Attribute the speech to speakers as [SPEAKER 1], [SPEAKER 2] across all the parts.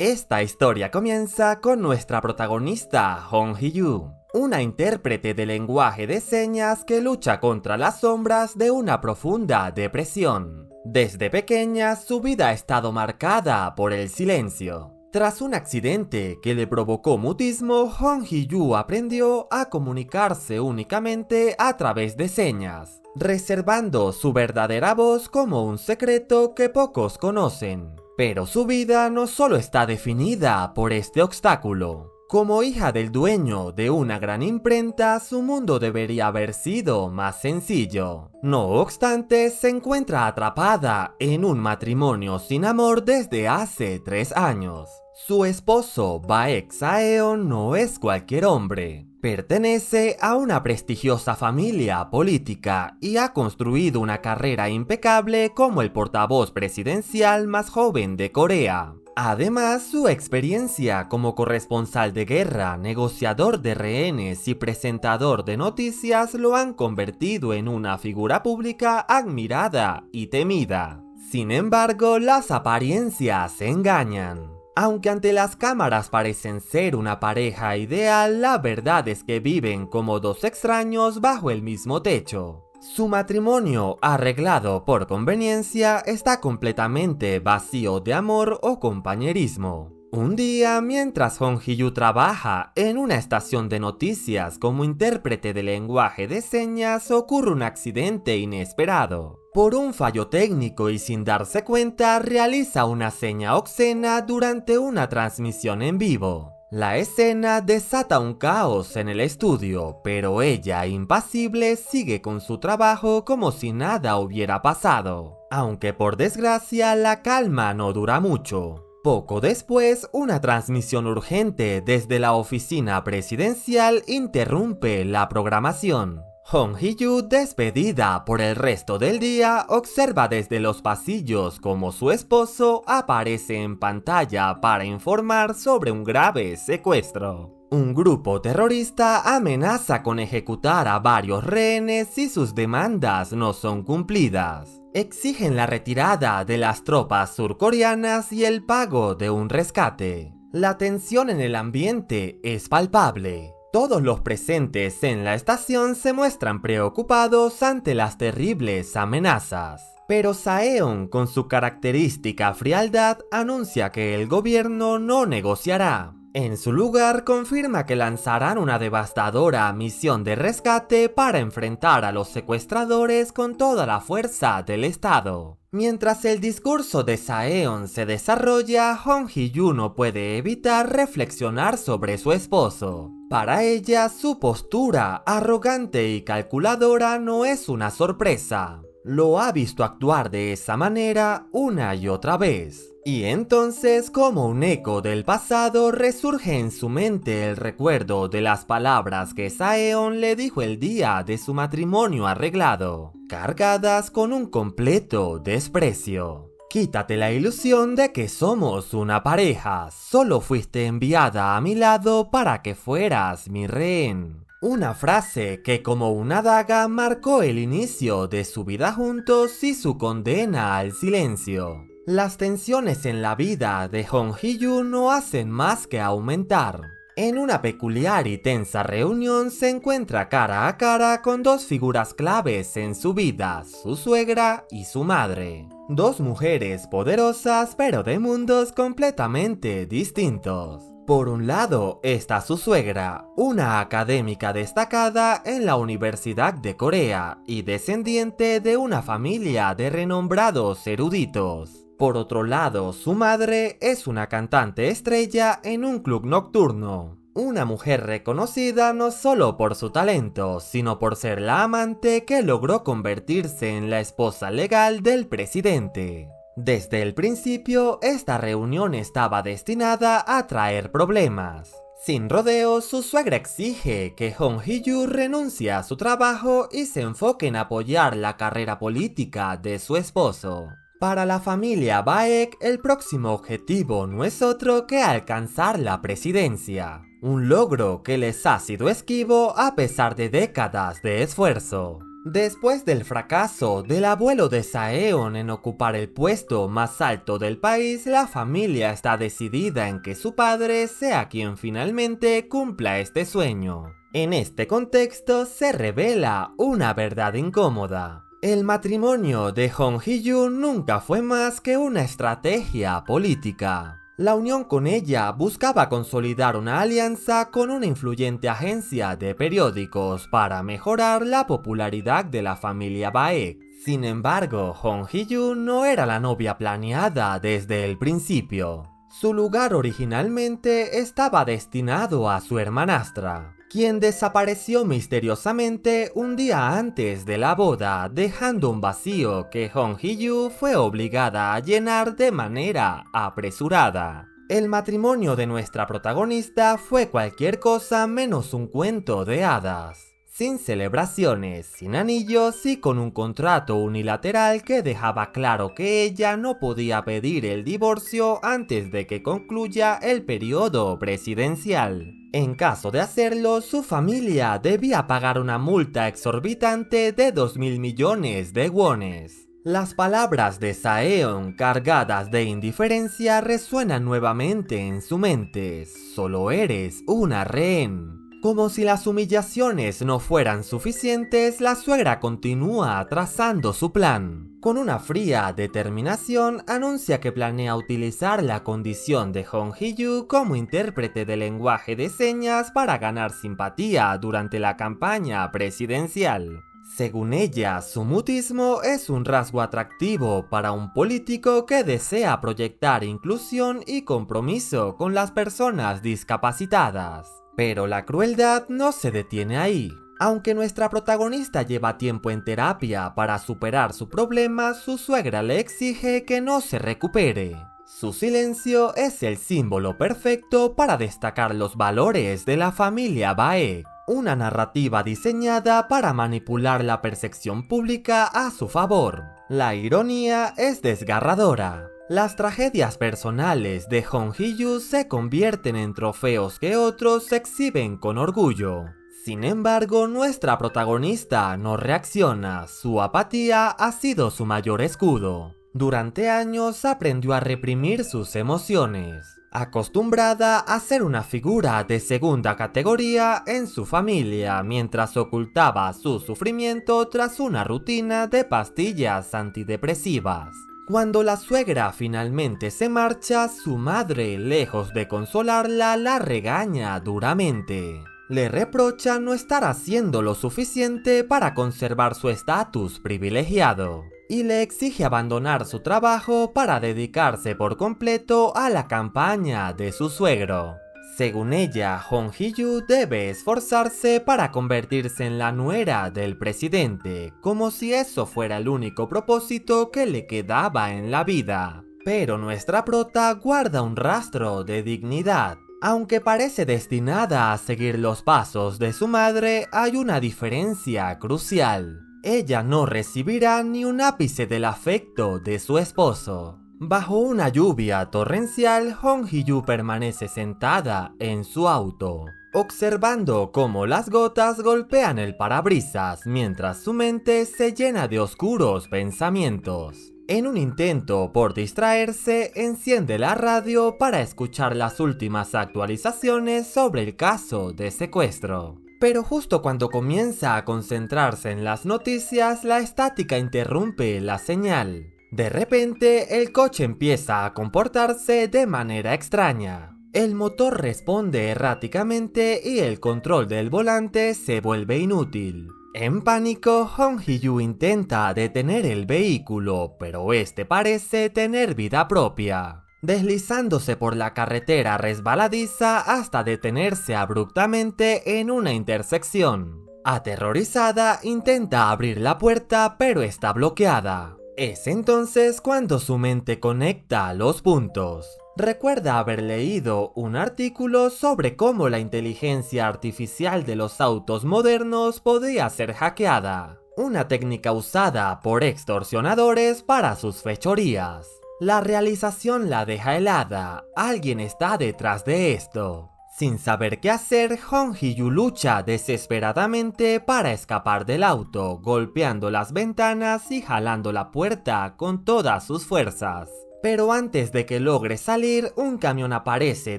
[SPEAKER 1] Esta historia comienza con nuestra protagonista, Hong Hee-yu, una intérprete de lenguaje de señas que lucha contra las sombras de una profunda depresión. Desde pequeña, su vida ha estado marcada por el silencio. Tras un accidente que le provocó mutismo, Hong Hee-yu aprendió a comunicarse únicamente a través de señas, reservando su verdadera voz como un secreto que pocos conocen. Pero su vida no solo está definida por este obstáculo. Como hija del dueño de una gran imprenta, su mundo debería haber sido más sencillo. No obstante, se encuentra atrapada en un matrimonio sin amor desde hace 3 años. Su esposo, Baek Saeon, no es cualquier hombre. Pertenece a una prestigiosa familia política y ha construido una carrera impecable como el portavoz presidencial más joven de Corea. Además, su experiencia como corresponsal de guerra, negociador de rehenes y presentador de noticias lo han convertido en una figura pública admirada y temida. Sin embargo, las apariencias engañan. Aunque ante las cámaras parecen ser una pareja ideal, la verdad es que viven como dos extraños bajo el mismo techo. Su matrimonio, arreglado por conveniencia, está completamente vacío de amor o compañerismo. Un día, mientras Hong Hee-yu trabaja en una estación de noticias como intérprete de lenguaje de señas, ocurre un accidente inesperado. Por un fallo técnico y sin darse cuenta, realiza una seña obscena durante una transmisión en vivo. La escena desata un caos en el estudio, pero ella, impasible, sigue con su trabajo como si nada hubiera pasado. Aunque por desgracia, la calma no dura mucho. Poco después, una transmisión urgente desde la oficina presidencial interrumpe la programación. Hong Hee-yu, despedida por el resto del día, observa desde los pasillos cómo su esposo aparece en pantalla para informar sobre un grave secuestro. Un grupo terrorista amenaza con ejecutar a varios rehenes si sus demandas no son cumplidas. Exigen la retirada de las tropas surcoreanas y el pago de un rescate. La tensión en el ambiente es palpable. Todos los presentes en la estación se muestran preocupados ante las terribles amenazas. Pero Saeon, con su característica frialdad, anuncia que el gobierno no negociará. En su lugar, confirma que lanzarán una devastadora misión de rescate para enfrentar a los secuestradores con toda la fuerza del Estado. Mientras el discurso de Saeon se desarrolla, Hong Hee-yu no puede evitar reflexionar sobre su esposo. Para ella, su postura arrogante y calculadora no es una sorpresa. Lo ha visto actuar de esa manera una y otra vez. Y entonces, como un eco del pasado, resurge en su mente el recuerdo de las palabras que Saeon le dijo el día de su matrimonio arreglado, cargadas con un completo desprecio. Quítate la ilusión de que somos una pareja, solo fuiste enviada a mi lado para que fueras mi rehén. Una frase que como una daga marcó el inicio de su vida juntos y su condena al silencio. Las tensiones en la vida de Hong Hee-yu no hacen más que aumentar. En una peculiar y tensa reunión se encuentra cara a cara con dos figuras claves en su vida, su suegra y su madre. Dos mujeres poderosas pero de mundos completamente distintos. Por un lado está su suegra, una académica destacada en la Universidad de Corea y descendiente de una familia de renombrados eruditos. Por otro lado, su madre es una cantante estrella en un club nocturno. Una mujer reconocida no solo por su talento, sino por ser la amante que logró convertirse en la esposa legal del presidente. Desde el principio, esta reunión estaba destinada a traer problemas. Sin rodeos, su suegra exige que Hong Hee-yu renuncie a su trabajo y se enfoque en apoyar la carrera política de su esposo. Para la familia Baek, el próximo objetivo no es otro que alcanzar la presidencia, un logro que les ha sido esquivo a pesar de décadas de esfuerzo. Después del fracaso del abuelo de Saeon en ocupar el puesto más alto del país, la familia está decidida en que su padre sea quien finalmente cumpla este sueño. En este contexto se revela una verdad incómoda. El matrimonio de Hong Hee-joo nunca fue más que una estrategia política. La unión con ella buscaba consolidar una alianza con una influyente agencia de periódicos para mejorar la popularidad de la familia Baek. Sin embargo, Hong Hee-joo no era la novia planeada desde el principio. Su lugar originalmente estaba destinado a su hermanastra, quien desapareció misteriosamente un día antes de la boda, dejando un vacío que Hong Hee-joo fue obligada a llenar de manera apresurada. El matrimonio de nuestra protagonista fue cualquier cosa menos un cuento de hadas. Sin celebraciones, sin anillos y con un contrato unilateral que dejaba claro que ella no podía pedir el divorcio antes de que concluya el periodo presidencial. En caso de hacerlo, su familia debía pagar una multa exorbitante de 2.000 millones de wones. Las palabras de Saeon, cargadas de indiferencia, resuenan nuevamente en su mente. Solo eres una rehén. Como si las humillaciones no fueran suficientes, la suegra continúa trazando su plan. Con una fría determinación, anuncia que planea utilizar la condición de Hong Hee-joo como intérprete de lenguaje de señas para ganar simpatía durante la campaña presidencial. Según ella, su mutismo es un rasgo atractivo para un político que desea proyectar inclusión y compromiso con las personas discapacitadas. Pero la crueldad no se detiene ahí. Aunque nuestra protagonista lleva tiempo en terapia para superar su problema, su suegra le exige que no se recupere. Su silencio es el símbolo perfecto para destacar los valores de la familia Baek. Una narrativa diseñada para manipular la percepción pública a su favor. La ironía es desgarradora. Las tragedias personales de Hong Hee-joo se convierten en trofeos que otros exhiben con orgullo. Sin embargo, nuestra protagonista no reacciona. Su apatía ha sido su mayor escudo. Durante años aprendió a reprimir sus emociones, acostumbrada a ser una figura de segunda categoría en su familia mientras ocultaba su sufrimiento tras una rutina de pastillas antidepresivas. Cuando la suegra finalmente se marcha, su madre, lejos de consolarla, la regaña duramente. Le reprocha no estar haciendo lo suficiente para conservar su estatus privilegiado y le exige abandonar su trabajo para dedicarse por completo a la campaña de su suegro. Según ella, Hong Hee-joo debe esforzarse para convertirse en la nuera del presidente, como si eso fuera el único propósito que le quedaba en la vida. Pero nuestra prota guarda un rastro de dignidad. Aunque parece destinada a seguir los pasos de su madre, hay una diferencia crucial. Ella no recibirá ni un ápice del afecto de su esposo. Bajo una lluvia torrencial, Hong Hee-joo permanece sentada en su auto, observando cómo las gotas golpean el parabrisas mientras su mente se llena de oscuros pensamientos. En un intento por distraerse, enciende la radio para escuchar las últimas actualizaciones sobre el caso de secuestro. Pero justo cuando comienza a concentrarse en las noticias, la estática interrumpe la señal. De repente, el coche empieza a comportarse de manera extraña. El motor responde erráticamente y el control del volante se vuelve inútil. En pánico, Hong Hee-joo intenta detener el vehículo, pero este parece tener vida propia, deslizándose por la carretera resbaladiza hasta detenerse abruptamente en una intersección. Aterrorizada, intenta abrir la puerta, pero está bloqueada. Es entonces cuando su mente conecta los puntos. Recuerda haber leído un artículo sobre cómo la inteligencia artificial de los autos modernos podía ser hackeada, una técnica usada por extorsionadores para sus fechorías. La realización la deja helada, alguien está detrás de esto. Sin saber qué hacer, Hong Hee-yu lucha desesperadamente para escapar del auto, golpeando las ventanas y jalando la puerta con todas sus fuerzas. Pero antes de que logre salir, un camión aparece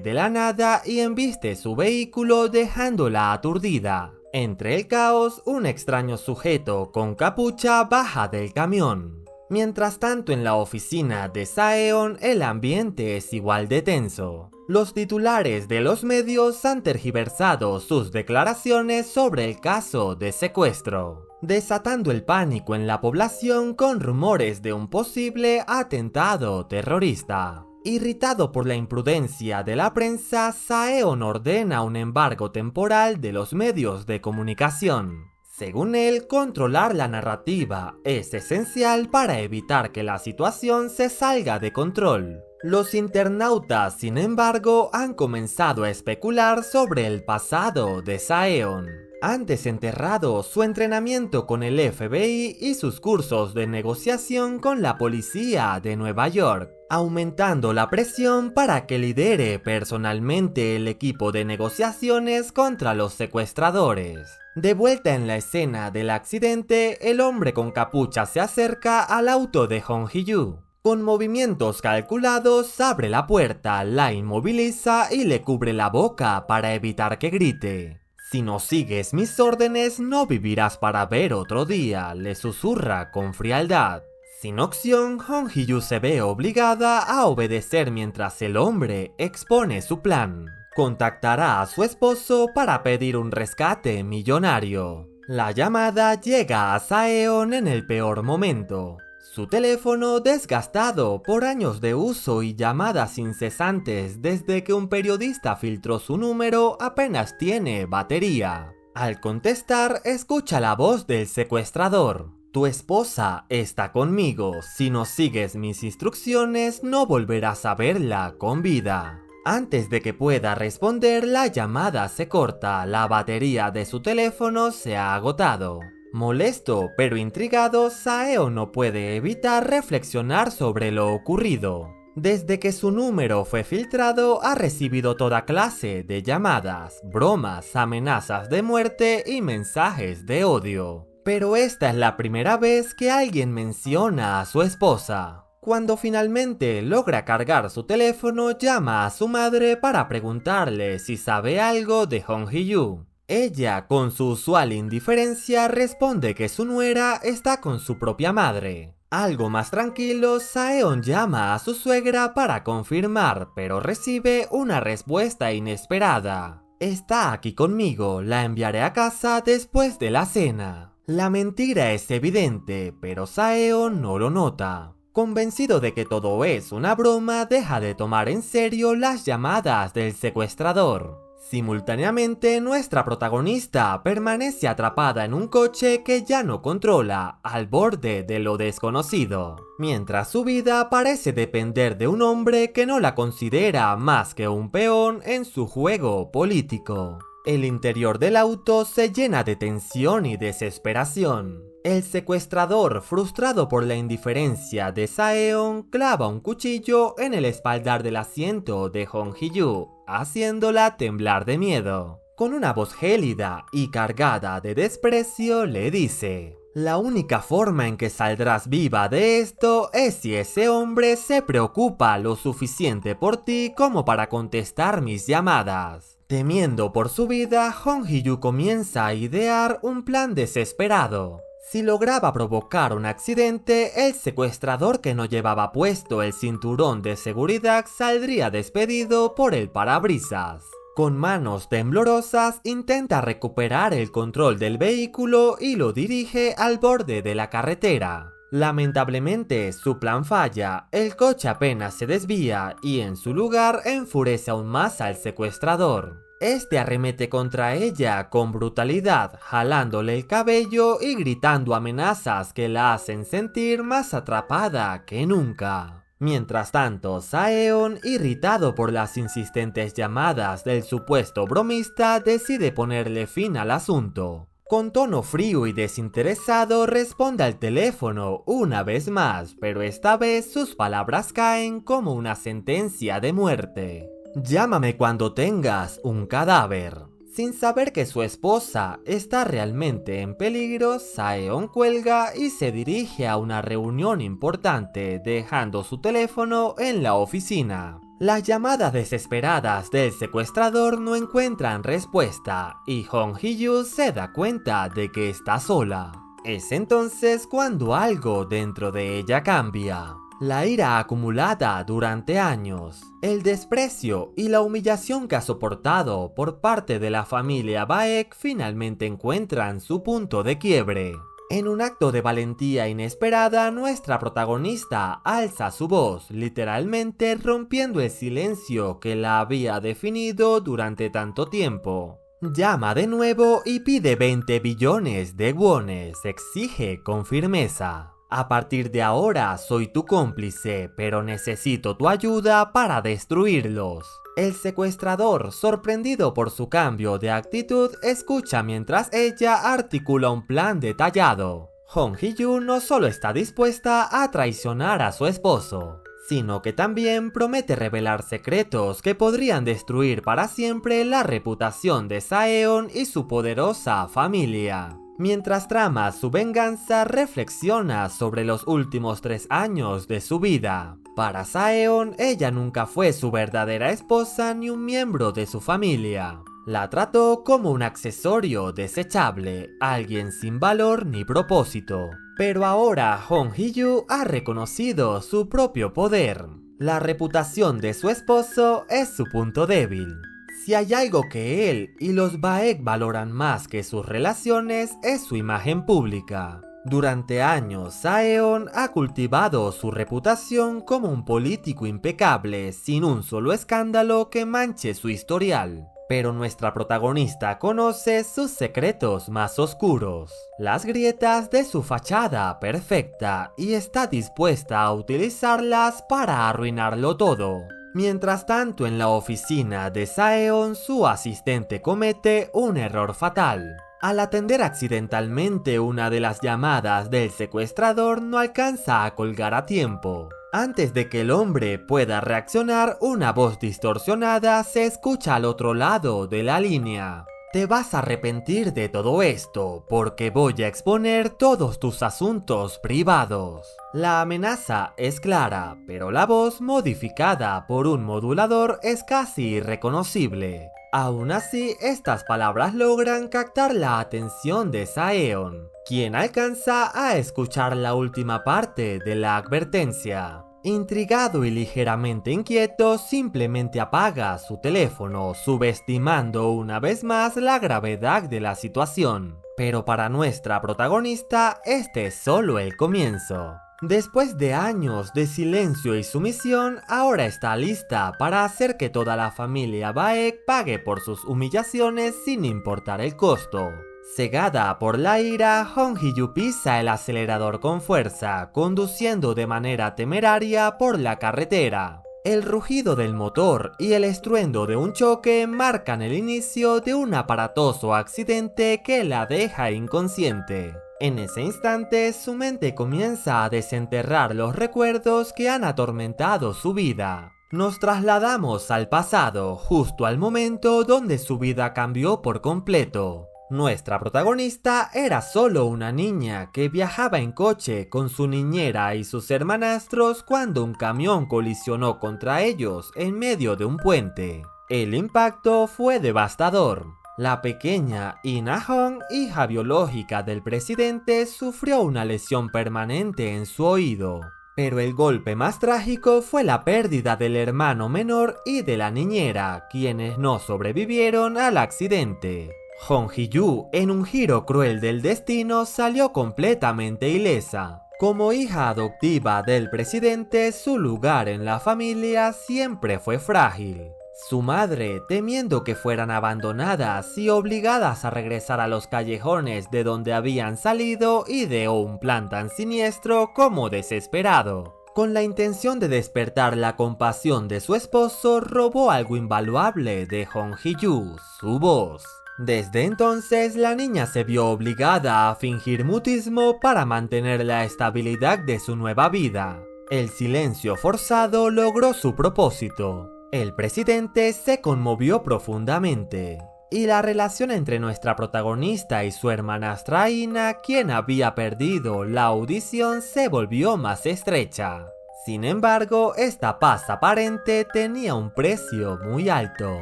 [SPEAKER 1] de la nada y embiste su vehículo dejándola aturdida. Entre el caos, un extraño sujeto con capucha baja del camión. Mientras tanto, en la oficina de Saeon, el ambiente es igual de tenso. Los titulares de los medios han tergiversado sus declaraciones sobre el caso de secuestro, desatando el pánico en la población con rumores de un posible atentado terrorista. Irritado por la imprudencia de la prensa, Saeon ordena un embargo temporal de los medios de comunicación. Según él, controlar la narrativa es esencial para evitar que la situación se salga de control. Los internautas, sin embargo, han comenzado a especular sobre el pasado de Saeon. Han desenterrado su entrenamiento con el FBI y sus cursos de negociación con la policía de Nueva York, aumentando la presión para que lidere personalmente el equipo de negociaciones contra los secuestradores. De vuelta en la escena del accidente, el hombre con capucha se acerca al auto de Hong Hee-yu. Con movimientos calculados, abre la puerta, la inmoviliza y le cubre la boca para evitar que grite. Si no sigues mis órdenes, no vivirás para ver otro día, le susurra con frialdad. Sin opción, Hong Hee-yu se ve obligada a obedecer mientras el hombre expone su plan. Contactará a su esposo para pedir un rescate millonario. La llamada llega a Saeon en el peor momento. Su teléfono, desgastado por años de uso y llamadas incesantes desde que un periodista filtró su número, apenas tiene batería. Al contestar, escucha la voz del secuestrador. Tu esposa está conmigo. Si no sigues mis instrucciones, no volverás a verla con vida. Antes de que pueda responder, la llamada se corta. La batería de su teléfono se ha agotado. Molesto pero intrigado, Saeon no puede evitar reflexionar sobre lo ocurrido. Desde que su número fue filtrado, ha recibido toda clase de llamadas, bromas, amenazas de muerte y mensajes de odio. Pero esta es la primera vez que alguien menciona a su esposa. Cuando finalmente logra cargar su teléfono, llama a su madre para preguntarle si sabe algo de Hong Hee-yu. Ella, con su usual indiferencia, responde que su nuera está con su propia madre. Algo más tranquilo, Saeon llama a su suegra para confirmar, pero recibe una respuesta inesperada. Está aquí conmigo, la enviaré a casa después de la cena. La mentira es evidente, pero Saeon no lo nota. Convencido de que todo es una broma, deja de tomar en serio las llamadas del secuestrador. Simultáneamente, nuestra protagonista permanece atrapada en un coche que ya no controla, al borde de lo desconocido, mientras su vida parece depender de un hombre que no la considera más que un peón en su juego político. El interior del auto se llena de tensión y desesperación. El secuestrador, frustrado por la indiferencia de Saeon, clava un cuchillo en el espaldar del asiento de Hong Hee-yu, haciéndola temblar de miedo. Con una voz gélida y cargada de desprecio le dice: la única forma en que saldrás viva de esto es si ese hombre se preocupa lo suficiente por ti como para contestar mis llamadas. Temiendo por su vida, Hong Hee-yu comienza a idear un plan desesperado. Si lograba provocar un accidente, el secuestrador que no llevaba puesto el cinturón de seguridad saldría despedido por el parabrisas. Con manos temblorosas intenta recuperar el control del vehículo y lo dirige al borde de la carretera. Lamentablemente, su plan falla, el coche apenas se desvía y en su lugar enfurece aún más al secuestrador. Este arremete contra ella con brutalidad, jalándole el cabello y gritando amenazas que la hacen sentir más atrapada que nunca. Mientras tanto, Saeon, irritado por las insistentes llamadas del supuesto bromista, decide ponerle fin al asunto. Con tono frío y desinteresado responde al teléfono una vez más, pero esta vez sus palabras caen como una sentencia de muerte. Llámame cuando tengas un cadáver. Sin saber que su esposa está realmente en peligro, Saeon cuelga y se dirige a una reunión importante, dejando su teléfono en la oficina. Las llamadas desesperadas del secuestrador no encuentran respuesta y Hong Hee-yu se da cuenta de que está sola. Es entonces cuando algo dentro de ella cambia. La ira acumulada durante años, el desprecio y la humillación que ha soportado por parte de la familia Baek finalmente encuentran su punto de quiebre. En un acto de valentía inesperada, nuestra protagonista alza su voz, literalmente rompiendo el silencio que la había definido durante tanto tiempo. Llama de nuevo y pide 20 billones de wones, exige con firmeza. A partir de ahora soy tu cómplice, pero necesito tu ayuda para destruirlos. El secuestrador, sorprendido por su cambio de actitud, escucha mientras ella articula un plan detallado. Hong Hee-yu no solo está dispuesta a traicionar a su esposo, sino que también promete revelar secretos que podrían destruir para siempre la reputación de Saeon y su poderosa familia. Mientras trama su venganza, reflexiona sobre los últimos 3 años de su vida. Para Saeon, ella nunca fue su verdadera esposa ni un miembro de su familia. La trató como un accesorio desechable, alguien sin valor ni propósito. Pero ahora Hong Hee-yu ha reconocido su propio poder. La reputación de su esposo es su punto débil. Si hay algo que él y los Baek valoran más que sus relaciones, es su imagen pública. Durante años, Saeon ha cultivado su reputación como un político impecable, sin un solo escándalo que manche su historial. Pero nuestra protagonista conoce sus secretos más oscuros, las grietas de su fachada perfecta, y está dispuesta a utilizarlas para arruinarlo todo. Mientras tanto, en la oficina de Saeon, su asistente comete un error fatal. Al atender accidentalmente una de las llamadas del secuestrador, no alcanza a colgar a tiempo. Antes de que el hombre pueda reaccionar, una voz distorsionada se escucha al otro lado de la línea. Te vas a arrepentir de todo esto, porque voy a exponer todos tus asuntos privados. La amenaza es clara, pero la voz, modificada por un modulador, es casi irreconocible. Aún así, estas palabras logran captar la atención de Saeon, quien alcanza a escuchar la última parte de la advertencia. Intrigado y ligeramente inquieto, simplemente apaga su teléfono, subestimando una vez más la gravedad de la situación. Pero para nuestra protagonista, este es solo el comienzo. Después de años de silencio y sumisión, ahora está lista para hacer que toda la familia Baek pague por sus humillaciones sin importar el costo. Cegada por la ira, Hong Hee-yu pisa el acelerador con fuerza, conduciendo de manera temeraria por la carretera. El rugido del motor y el estruendo de un choque marcan el inicio de un aparatoso accidente que la deja inconsciente. En ese instante, su mente comienza a desenterrar los recuerdos que han atormentado su vida. Nos trasladamos al pasado, justo al momento donde su vida cambió por completo. Nuestra protagonista era solo una niña que viajaba en coche con su niñera y sus hermanastros cuando un camión colisionó contra ellos en medio de un puente. El impacto fue devastador. La pequeña Ina Hong, hija biológica del presidente, sufrió una lesión permanente en su oído. Pero el golpe más trágico fue la pérdida del hermano menor y de la niñera, quienes no sobrevivieron al accidente. Hong Hee-yu, en un giro cruel del destino, salió completamente ilesa. Como hija adoptiva del presidente, su lugar en la familia siempre fue frágil. Su madre, temiendo que fueran abandonadas y obligadas a regresar a los callejones de donde habían salido, ideó un plan tan siniestro como desesperado. Con la intención de despertar la compasión de su esposo, robó algo invaluable de Hong Hee-yu, su voz. Desde entonces, la niña se vio obligada a fingir mutismo para mantener la estabilidad de su nueva vida. El silencio forzado logró su propósito. El presidente se conmovió profundamente, y la relación entre nuestra protagonista y su hermanastra Ina, quien había perdido la audición, se volvió más estrecha. Sin embargo, esta paz aparente tenía un precio muy alto.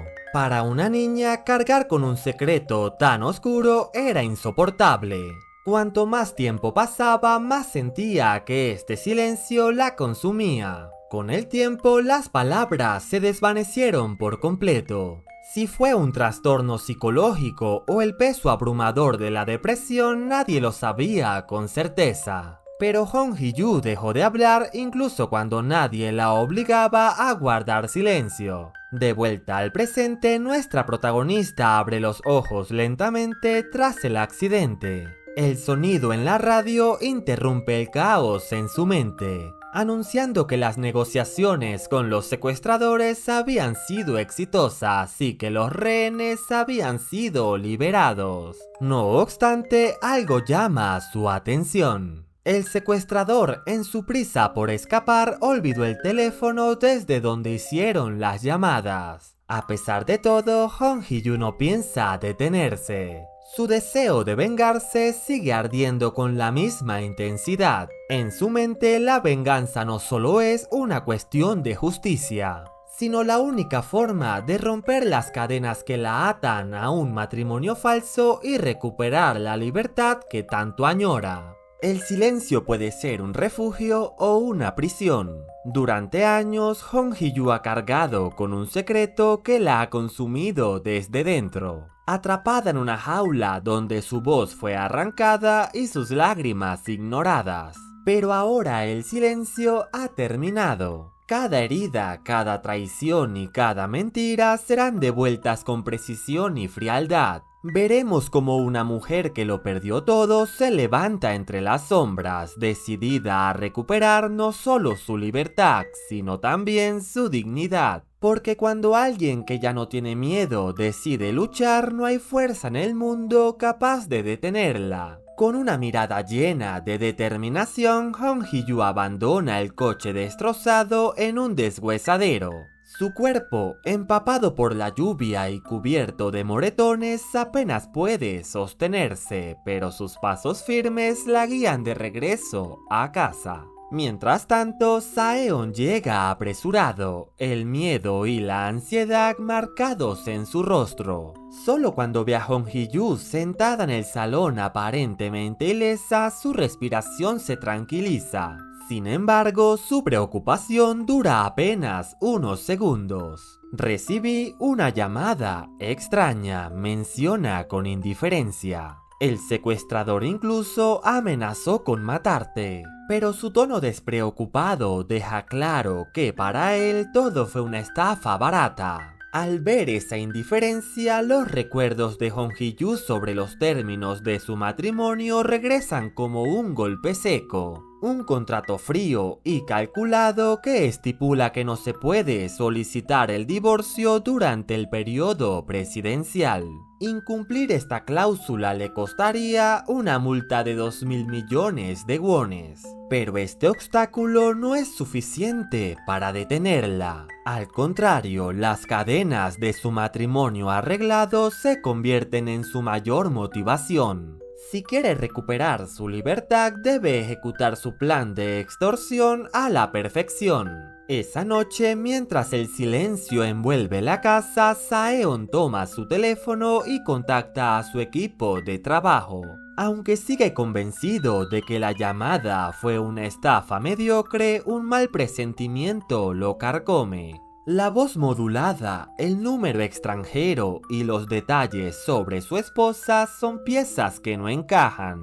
[SPEAKER 1] Para una niña, cargar con un secreto tan oscuro era insoportable. Cuanto más tiempo pasaba, más sentía que este silencio la consumía. Con el tiempo, las palabras se desvanecieron por completo. Si fue un trastorno psicológico o el peso abrumador de la depresión, nadie lo sabía con certeza. Pero Hong Hee-yu dejó de hablar incluso cuando nadie la obligaba a guardar silencio. De vuelta al presente, nuestra protagonista abre los ojos lentamente tras el accidente. El sonido en la radio interrumpe el caos en su mente, anunciando que las negociaciones con los secuestradores habían sido exitosas y que los rehenes habían sido liberados. No obstante, algo llama su atención. El secuestrador, en su prisa por escapar, olvidó el teléfono desde donde hicieron las llamadas. A pesar de todo, Hong Hee-yu no piensa detenerse. Su deseo de vengarse sigue ardiendo con la misma intensidad. En su mente, la venganza no solo es una cuestión de justicia, sino la única forma de romper las cadenas que la atan a un matrimonio falso y recuperar la libertad que tanto añora. El silencio puede ser un refugio o una prisión. Durante años, Hong Hee-yu ha cargado con un secreto que la ha consumido desde dentro. Atrapada en una jaula donde su voz fue arrancada y sus lágrimas ignoradas. Pero ahora el silencio ha terminado. Cada herida, cada traición y cada mentira serán devueltas con precisión y frialdad. Veremos cómo una mujer que lo perdió todo se levanta entre las sombras, decidida a recuperar no solo su libertad, sino también su dignidad. Porque cuando alguien que ya no tiene miedo decide luchar, no hay fuerza en el mundo capaz de detenerla. Con una mirada llena de determinación, Hong Hee-yu abandona el coche destrozado en un deshuesadero. Su cuerpo, empapado por la lluvia y cubierto de moretones, apenas puede sostenerse, pero sus pasos firmes la guían de regreso a casa. Mientras tanto, Saeon llega apresurado, el miedo y la ansiedad marcados en su rostro. Solo cuando ve a Hong Hee-yu sentada en el salón aparentemente ilesa, su respiración se tranquiliza. Sin embargo, su preocupación dura apenas unos segundos. Recibí una llamada extraña, menciona con indiferencia. El secuestrador incluso amenazó con matarte, pero su tono despreocupado deja claro que para él todo fue una estafa barata. Al ver esa indiferencia, los recuerdos de Hong Hee-yu sobre los términos de su matrimonio regresan como un golpe seco. Un contrato frío y calculado que estipula que no se puede solicitar el divorcio durante el periodo presidencial. Incumplir esta cláusula le costaría una multa de 2.000 millones de wones. Pero este obstáculo no es suficiente para detenerla. Al contrario, las cadenas de su matrimonio arreglado se convierten en su mayor motivación. Si quiere recuperar su libertad, debe ejecutar su plan de extorsión a la perfección. Esa noche, mientras el silencio envuelve la casa, Saeon toma su teléfono y contacta a su equipo de trabajo. Aunque sigue convencido de que la llamada fue una estafa mediocre, un mal presentimiento lo carcome. La voz modulada, el número extranjero y los detalles sobre su esposa son piezas que no encajan.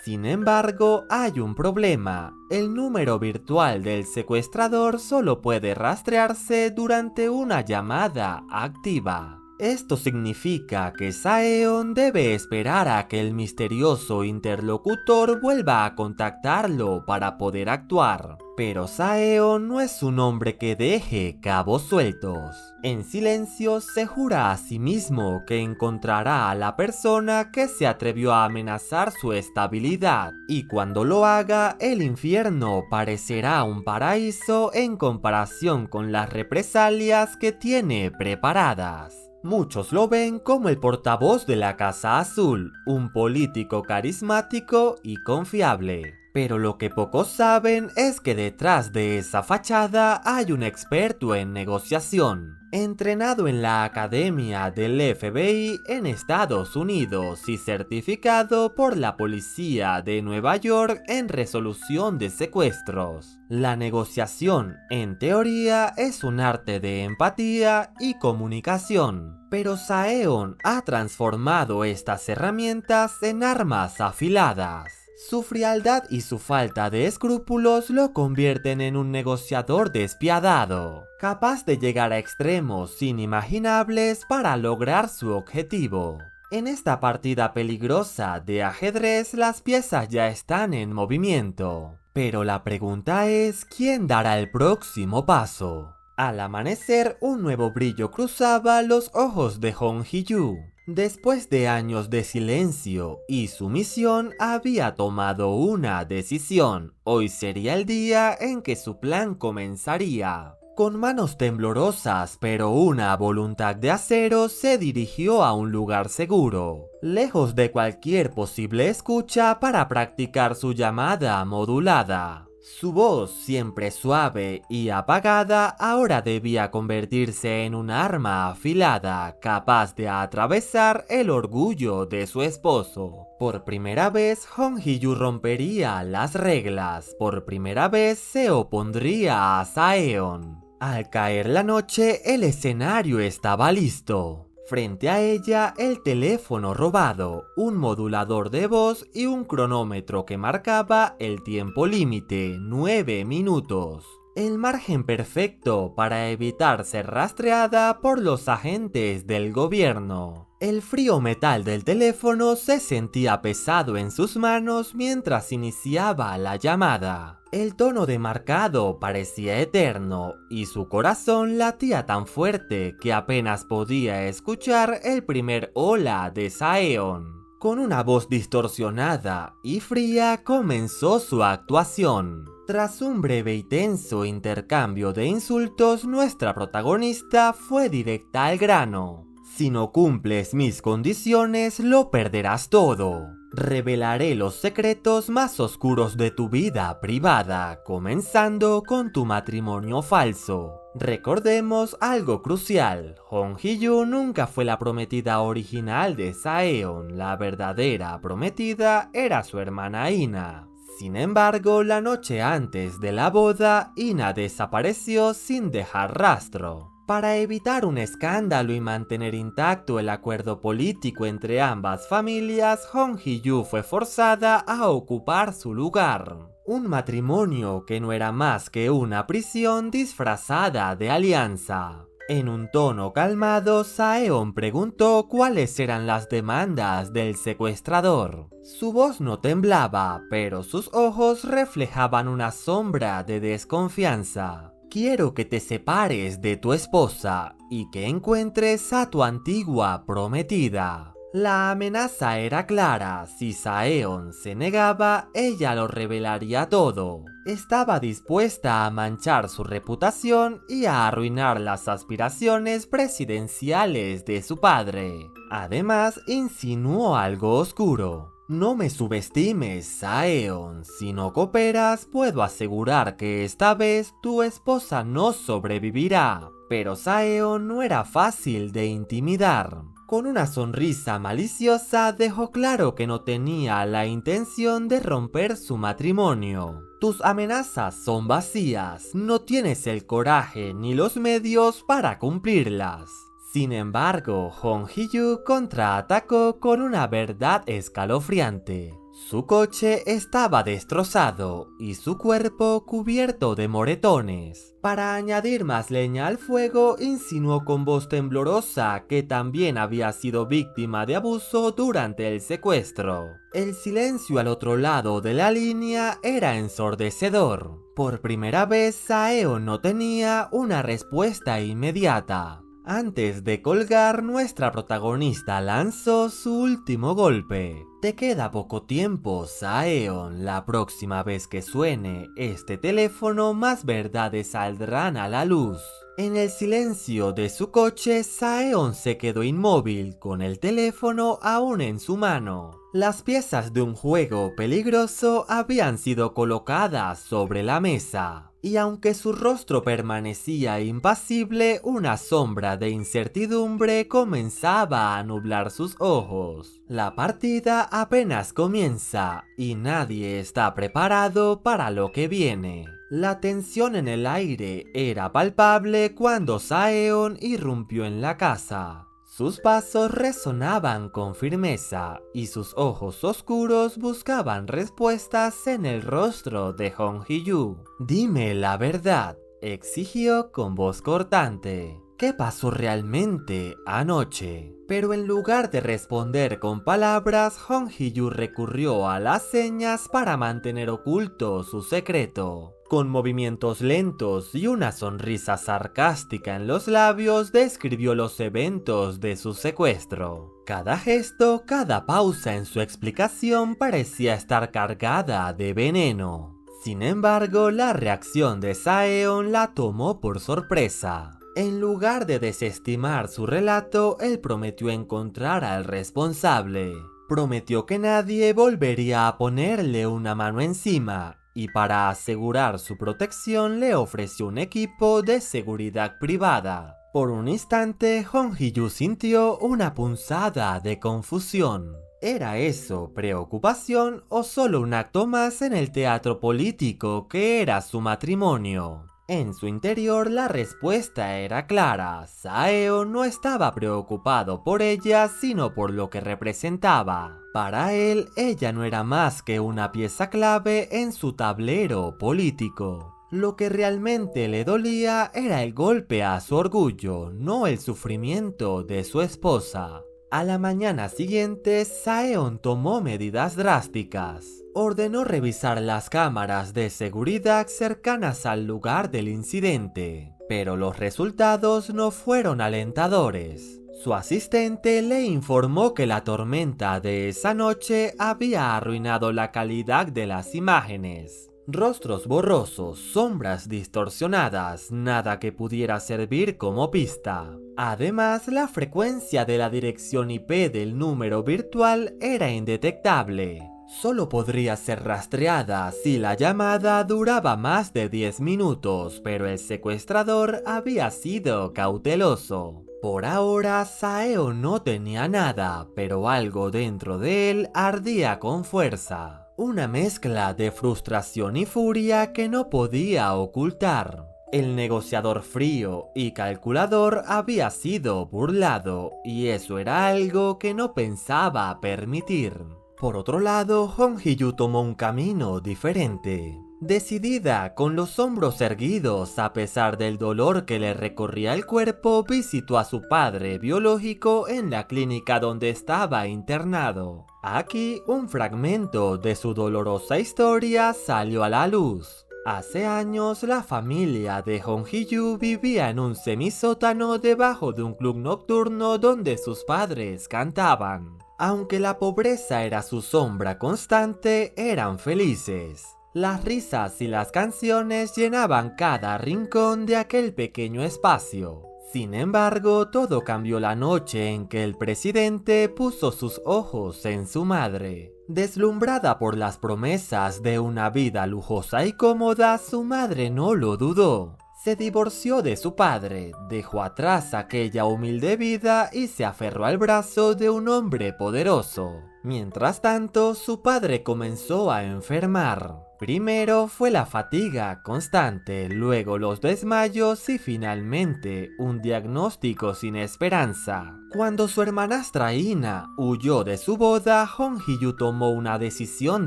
[SPEAKER 1] Sin embargo, hay un problema. El número virtual del secuestrador solo puede rastrearse durante una llamada activa. Esto significa que Saeon debe esperar a que el misterioso interlocutor vuelva a contactarlo para poder actuar. Pero Saeon no es un hombre que deje cabos sueltos. En silencio se jura a sí mismo que encontrará a la persona que se atrevió a amenazar su estabilidad, y cuando lo haga, el infierno parecerá un paraíso en comparación con las represalias que tiene preparadas. Muchos lo ven como el portavoz de la Casa Azul, un político carismático y confiable. Pero lo que pocos saben es que detrás de esa fachada hay un experto en negociación, entrenado en la academia del FBI en Estados Unidos y certificado por la policía de Nueva York en resolución de secuestros. La negociación, en teoría, es un arte de empatía y comunicación, pero Saeon ha transformado estas herramientas en armas afiladas. Su frialdad y su falta de escrúpulos lo convierten en un negociador despiadado, capaz de llegar a extremos inimaginables para lograr su objetivo. En esta partida peligrosa de ajedrez, las piezas ya están en movimiento, pero la pregunta es, ¿quién dará el próximo paso? Al amanecer, un nuevo brillo cruzaba los ojos de Hong Hee-yu. Después de años de silencio y sumisión, había tomado una decisión. Hoy sería el día en que su plan comenzaría. Con manos temblorosas pero una voluntad de acero, se dirigió a un lugar seguro, lejos de cualquier posible escucha, para practicar su llamada modulada. Su voz, siempre suave y apagada, ahora debía convertirse en un arma afilada, capaz de atravesar el orgullo de su esposo. Por primera vez, Hong Hee-yu rompería las reglas. Por primera vez se opondría a Saeon. Al caer la noche, el escenario estaba listo. Frente a ella, el teléfono robado, un modulador de voz y un cronómetro que marcaba el tiempo límite, 9 minutos. El margen perfecto para evitar ser rastreada por los agentes del gobierno. El frío metal del teléfono se sentía pesado en sus manos mientras iniciaba la llamada. El tono demarcado parecía eterno y su corazón latía tan fuerte que apenas podía escuchar el primer hola de Saeon. Con una voz distorsionada y fría comenzó su actuación. Tras un breve y tenso intercambio de insultos, nuestra protagonista fue directa al grano. Si no cumples mis condiciones, lo perderás todo. Revelaré los secretos más oscuros de tu vida privada, comenzando con tu matrimonio falso. Recordemos algo crucial: Hong Hee-yu nunca fue la prometida original de Saeon. La verdadera prometida era su hermana Ina. Sin embargo, la noche antes de la boda, Ina desapareció sin dejar rastro. Para evitar un escándalo y mantener intacto el acuerdo político entre ambas familias, Hong Hee-yu fue forzada a ocupar su lugar. Un matrimonio que no era más que una prisión disfrazada de alianza. En un tono calmado, Saeon preguntó cuáles eran las demandas del secuestrador. Su voz no temblaba, pero sus ojos reflejaban una sombra de desconfianza. Quiero que te separes de tu esposa y que encuentres a tu antigua prometida. La amenaza era clara: si Saeon se negaba, ella lo revelaría todo. Estaba dispuesta a manchar su reputación y a arruinar las aspiraciones presidenciales de su padre. Además, insinuó algo oscuro. No me subestimes, Saeon. Si no cooperas, puedo asegurar que esta vez tu esposa no sobrevivirá. Pero Saeon no era fácil de intimidar. Con una sonrisa maliciosa dejó claro que no tenía la intención de romper su matrimonio. Tus amenazas son vacías, no tienes el coraje ni los medios para cumplirlas. Sin embargo, Hong Hee-yu contraatacó con una verdad escalofriante. Su coche estaba destrozado y su cuerpo cubierto de moretones. Para añadir más leña al fuego, insinuó con voz temblorosa que también había sido víctima de abuso durante el secuestro. El silencio al otro lado de la línea era ensordecedor. Por primera vez, Saeon no tenía una respuesta inmediata. Antes de colgar, nuestra protagonista lanzó su último golpe. Te queda poco tiempo, Saeon. La próxima vez que suene este teléfono, más verdades saldrán a la luz. En el silencio de su coche, Saeon se quedó inmóvil, con el teléfono aún en su mano. Las piezas de un juego peligroso habían sido colocadas sobre la mesa. Y aunque su rostro permanecía impasible, una sombra de incertidumbre comenzaba a nublar sus ojos. La partida apenas comienza y nadie está preparado para lo que viene. La tensión en el aire era palpable cuando Saeon irrumpió en la casa. Sus pasos resonaban con firmeza y sus ojos oscuros buscaban respuestas en el rostro de Hong Hee-yu. Dime la verdad, exigió con voz cortante. ¿Qué pasó realmente anoche? Pero en lugar de responder con palabras, Hong Hee-yu recurrió a las señas para mantener oculto su secreto. Con movimientos lentos y una sonrisa sarcástica en los labios, describió los eventos de su secuestro. Cada gesto, cada pausa en su explicación parecía estar cargada de veneno. Sin embargo, la reacción de Saeon la tomó por sorpresa. En lugar de desestimar su relato, él prometió encontrar al responsable. Prometió que nadie volvería a ponerle una mano encima. Y para asegurar su protección le ofreció un equipo de seguridad privada. Por un instante, Hong Hee-yu sintió una punzada de confusión. ¿Era eso preocupación o solo un acto más en el teatro político que era su matrimonio? En su interior la respuesta era clara. Saeon no estaba preocupado por ella, sino por lo que representaba. Para él, ella no era más que una pieza clave en su tablero político. Lo que realmente le dolía era el golpe a su orgullo, no el sufrimiento de su esposa. A la mañana siguiente, Saeon tomó medidas drásticas. Ordenó revisar las cámaras de seguridad cercanas al lugar del incidente, pero los resultados no fueron alentadores. Su asistente le informó que la tormenta de esa noche había arruinado la calidad de las imágenes. Rostros borrosos, sombras distorsionadas, nada que pudiera servir como pista. Además, la frecuencia de la dirección IP del número virtual era indetectable. Solo podría ser rastreada si la llamada duraba más de 10 minutos, pero el secuestrador había sido cauteloso. Por ahora, Saeon no tenía nada, pero algo dentro de él ardía con fuerza. Una mezcla de frustración y furia que no podía ocultar. El negociador frío y calculador había sido burlado, y eso era algo que no pensaba permitir. Por otro lado, Hong Hee-yu tomó un camino diferente. Decidida, con los hombros erguidos a pesar del dolor que le recorría el cuerpo, visitó a su padre biológico en la clínica donde estaba internado. Aquí, un fragmento de su dolorosa historia salió a la luz. Hace años, la familia de Hong Hee-yu vivía en un semisótano debajo de un club nocturno donde sus padres cantaban. Aunque la pobreza era su sombra constante, eran felices. Las risas y las canciones llenaban cada rincón de aquel pequeño espacio. Sin embargo, todo cambió la noche en que el presidente puso sus ojos en su madre. Deslumbrada por las promesas de una vida lujosa y cómoda, su madre no lo dudó. Se divorció de su padre, dejó atrás aquella humilde vida y se aferró al brazo de un hombre poderoso. Mientras tanto, su padre comenzó a enfermar. Primero fue la fatiga constante, luego los desmayos y finalmente un diagnóstico sin esperanza. Cuando su hermanastra Ina huyó de su boda, Hong Hee-yu tomó una decisión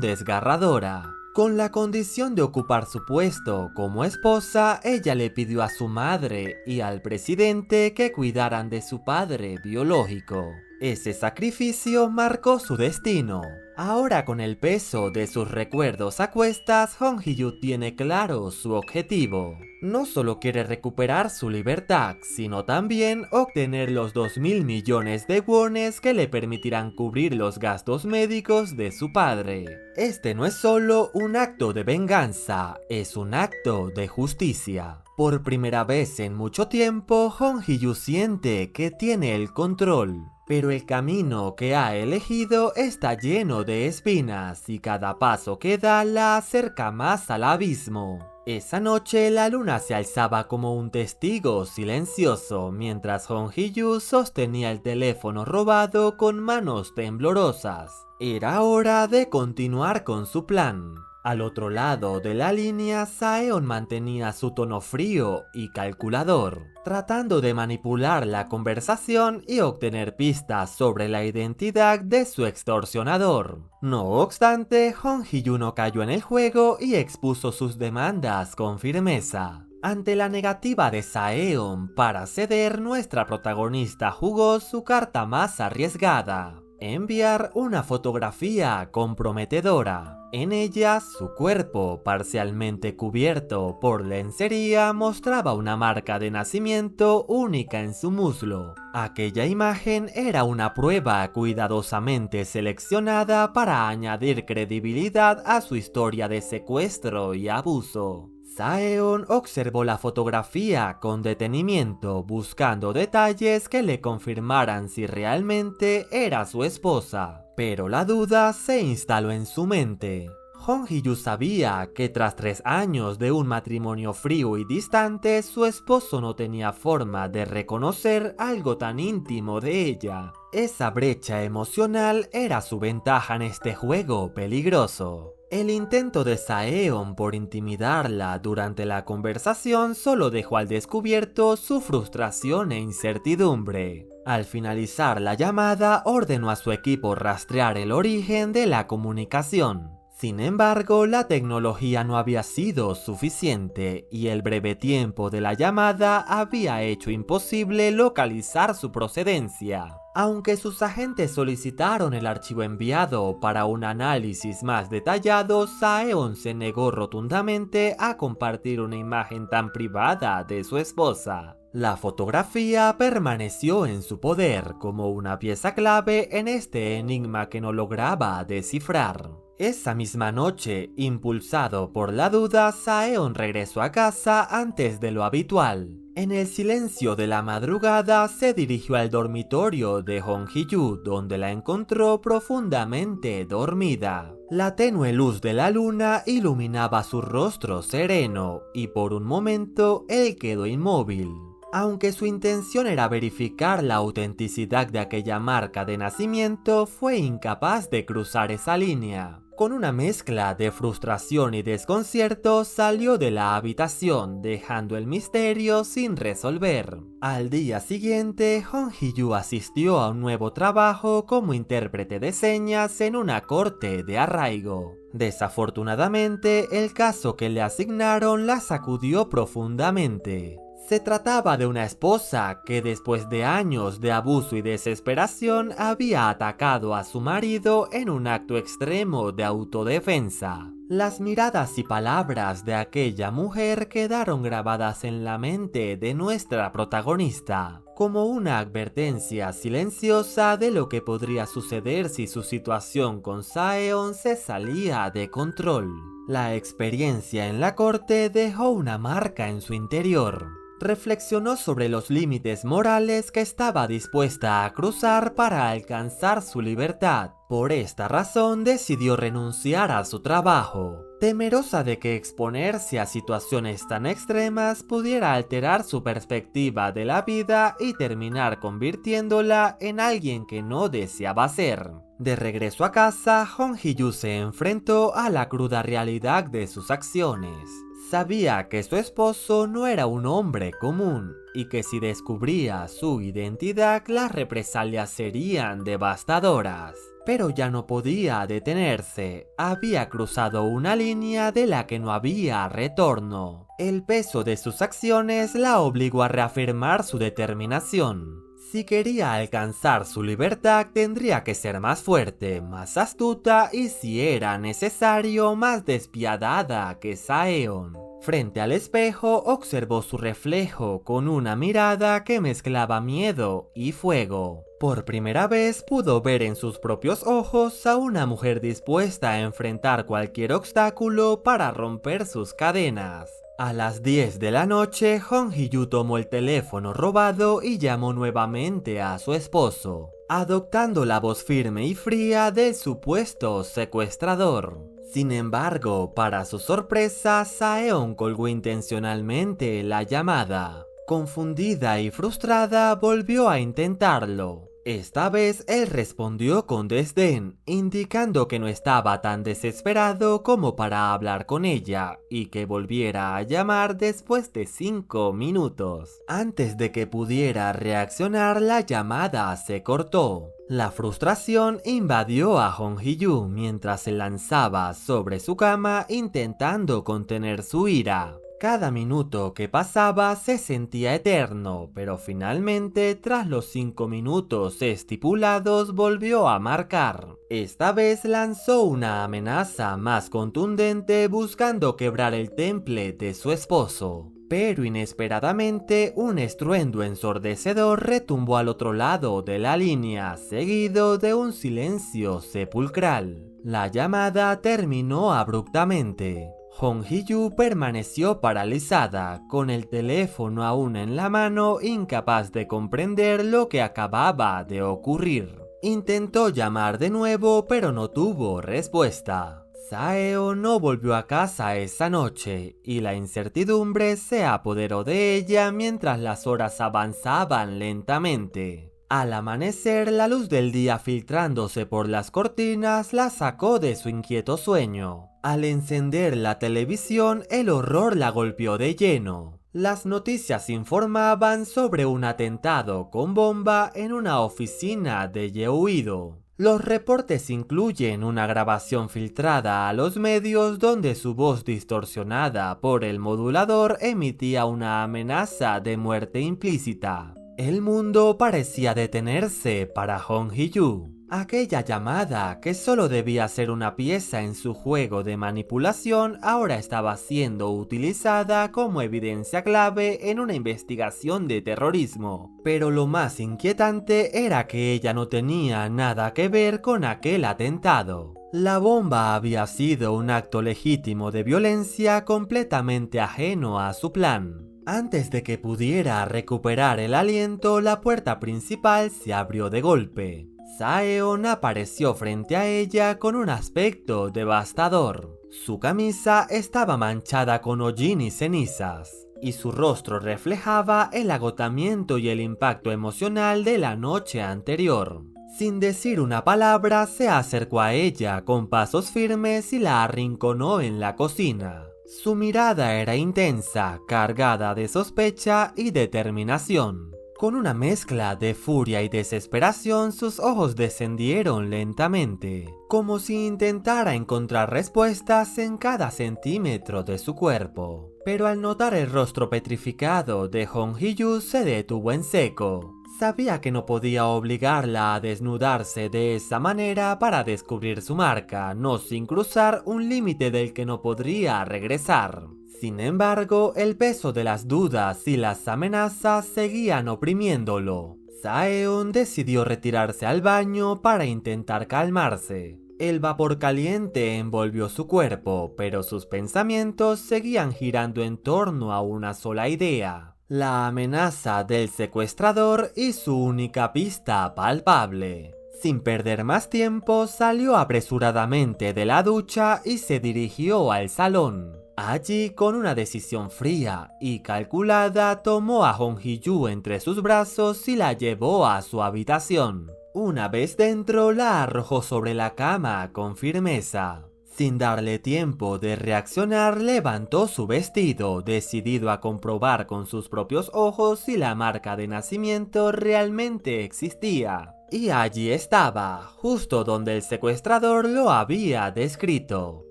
[SPEAKER 1] desgarradora. Con la condición de ocupar su puesto como esposa, ella le pidió a su madre y al presidente que cuidaran de su padre biológico. Ese sacrificio marcó su destino. Ahora, con el peso de sus recuerdos a cuestas, Hong Hee-yu tiene claro su objetivo. No solo quiere recuperar su libertad, sino también obtener los 2.000 millones de wones que le permitirán cubrir los gastos médicos de su padre. Este no es solo un acto de venganza, es un acto de justicia. Por primera vez en mucho tiempo, Hong Hee-yu siente que tiene el control. Pero el camino que ha elegido está lleno de espinas y cada paso que da la acerca más al abismo. Esa noche la luna se alzaba como un testigo silencioso mientras Hong Hee-yu sostenía el teléfono robado con manos temblorosas. Era hora de continuar con su plan. Al otro lado de la línea, Saeon mantenía su tono frío y calculador, tratando de manipular la conversación y obtener pistas sobre la identidad de su extorsionador. No obstante, Hong Hee-yu no cayó en el juego y expuso sus demandas con firmeza. Ante la negativa de Saeon para ceder, nuestra protagonista jugó su carta más arriesgada: enviar una fotografía comprometedora. En ella, su cuerpo, parcialmente cubierto por lencería, mostraba una marca de nacimiento única en su muslo. Aquella imagen era una prueba cuidadosamente seleccionada para añadir credibilidad a su historia de secuestro y abuso. Saeon observó la fotografía con detenimiento, buscando detalles que le confirmaran si realmente era su esposa. Pero la duda se instaló en su mente. Hong Hee-yu sabía que tras 3 años de un matrimonio frío y distante, su esposo no tenía forma de reconocer algo tan íntimo de ella. Esa brecha emocional era su ventaja en este juego peligroso. El intento de Saeon por intimidarla durante la conversación solo dejó al descubierto su frustración e incertidumbre. Al finalizar la llamada, ordenó a su equipo rastrear el origen de la comunicación. Sin embargo, la tecnología no había sido suficiente y el breve tiempo de la llamada había hecho imposible localizar su procedencia. Aunque sus agentes solicitaron el archivo enviado para un análisis más detallado, Saeon se negó rotundamente a compartir una imagen tan privada de su esposa. La fotografía permaneció en su poder como una pieza clave en este enigma que no lograba descifrar. Esa misma noche, impulsado por la duda, Saeon regresó a casa antes de lo habitual. En el silencio de la madrugada se dirigió al dormitorio de Hong Hee-yu, donde la encontró profundamente dormida. La tenue luz de la luna iluminaba su rostro sereno y por un momento él quedó inmóvil. Aunque su intención era verificar la autenticidad de aquella marca de nacimiento, fue incapaz de cruzar esa línea. Con una mezcla de frustración y desconcierto, salió de la habitación, dejando el misterio sin resolver. Al día siguiente, Hong Hee-yu asistió a un nuevo trabajo como intérprete de señas en una corte de arraigo. Desafortunadamente, el caso que le asignaron la sacudió profundamente. Se trataba de una esposa que después de años de abuso y desesperación había atacado a su marido en un acto extremo de autodefensa. Las miradas y palabras de aquella mujer quedaron grabadas en la mente de nuestra protagonista, como una advertencia silenciosa de lo que podría suceder si su situación con Saeon se salía de control. La experiencia en la corte dejó una marca en su interior. Reflexionó sobre los límites morales que estaba dispuesta a cruzar para alcanzar su libertad. Por esta razón decidió renunciar a su trabajo. temerosa de que exponerse a situaciones tan extremas pudiera alterar su perspectiva de la vida y terminar convirtiéndola en alguien que no deseaba ser. De regreso a casa, Hong Hee-yu se enfrentó a la cruda realidad de sus acciones. Sabía que su esposo no era un hombre común y que si descubría su identidad, las represalias serían devastadoras. Pero ya no podía detenerse, había cruzado una línea de la que no había retorno. El peso de sus acciones la obligó a reafirmar su determinación. Si quería alcanzar su libertad, tendría que ser más fuerte, más astuta y, si era necesario, más despiadada que Saeon. Frente al espejo, observó su reflejo con una mirada que mezclaba miedo y fuego. Por primera vez pudo ver en sus propios ojos a una mujer dispuesta a enfrentar cualquier obstáculo para romper sus cadenas. A las 10 de la noche, Hong Hee-yu tomó el teléfono robado y llamó nuevamente a su esposo, adoptando la voz firme y fría del supuesto secuestrador. Sin embargo, para su sorpresa, Saeon colgó intencionalmente la llamada. Confundida y frustrada, volvió a intentarlo. Esta vez él respondió con desdén, indicando que no estaba tan desesperado como para hablar con ella y que volviera a llamar después de 5 minutos. Antes de que pudiera reaccionar, la llamada se cortó. La frustración invadió a Hong Hee-yu mientras se lanzaba sobre su cama intentando contener su ira. Cada minuto que pasaba se sentía eterno, pero finalmente, tras los 5 minutos estipulados, volvió a marcar. Esta vez lanzó una amenaza más contundente buscando quebrar el temple de su esposo. Pero inesperadamente, un estruendo ensordecedor retumbó al otro lado de la línea, seguido de un silencio sepulcral. La llamada terminó abruptamente. Hong Hee-yu permaneció paralizada, con el teléfono aún en la mano, incapaz de comprender lo que acababa de ocurrir. Intentó llamar de nuevo, pero no tuvo respuesta. Saeon no volvió a casa esa noche, y la incertidumbre se apoderó de ella mientras las horas avanzaban lentamente. Al amanecer, la luz del día filtrándose por las cortinas la sacó de su inquieto sueño. Al encender la televisión, el horror la golpeó de lleno. Las noticias informaban sobre un atentado con bomba en una oficina de Yeouido. Los reportes incluyen una grabación filtrada a los medios donde su voz distorsionada por el modulador emitía una amenaza de muerte implícita. El mundo parecía detenerse para Hong Hee-yu. Aquella llamada, que solo debía ser una pieza en su juego de manipulación, ahora estaba siendo utilizada como evidencia clave en una investigación de terrorismo. Pero lo más inquietante era que ella no tenía nada que ver con aquel atentado. La bomba había sido un acto legítimo de violencia completamente ajeno a su plan. Antes de que pudiera recuperar el aliento, la puerta principal se abrió de golpe. Saeon apareció frente a ella con un aspecto devastador. Su camisa estaba manchada con hollín y cenizas, y su rostro reflejaba el agotamiento y el impacto emocional de la noche anterior. Sin decir una palabra, se acercó a ella con pasos firmes y la arrinconó en la cocina. Su mirada era intensa, cargada de sospecha y determinación. Con una mezcla de furia y desesperación, sus ojos descendieron lentamente, como si intentara encontrar respuestas en cada centímetro de su cuerpo. Pero al notar el rostro petrificado de Hong Hee-yu, se detuvo en seco. Sabía que no podía obligarla a desnudarse de esa manera para descubrir su marca, no sin cruzar un límite del que no podría regresar. Sin embargo, el peso de las dudas y las amenazas seguían oprimiéndolo. Saeon decidió retirarse al baño para intentar calmarse. El vapor caliente envolvió su cuerpo, pero sus pensamientos seguían girando en torno a una sola idea: la amenaza del secuestrador y su única pista palpable. Sin perder más tiempo, salió apresuradamente de la ducha y se dirigió al salón. Allí, con una decisión fría y calculada, tomó a Hong Hee-yu entre sus brazos y la llevó a su habitación. Una vez dentro, la arrojó sobre la cama con firmeza. Sin darle tiempo de reaccionar, levantó su vestido, decidido a comprobar con sus propios ojos si la marca de nacimiento realmente existía. Y allí estaba, justo donde el secuestrador lo había descrito.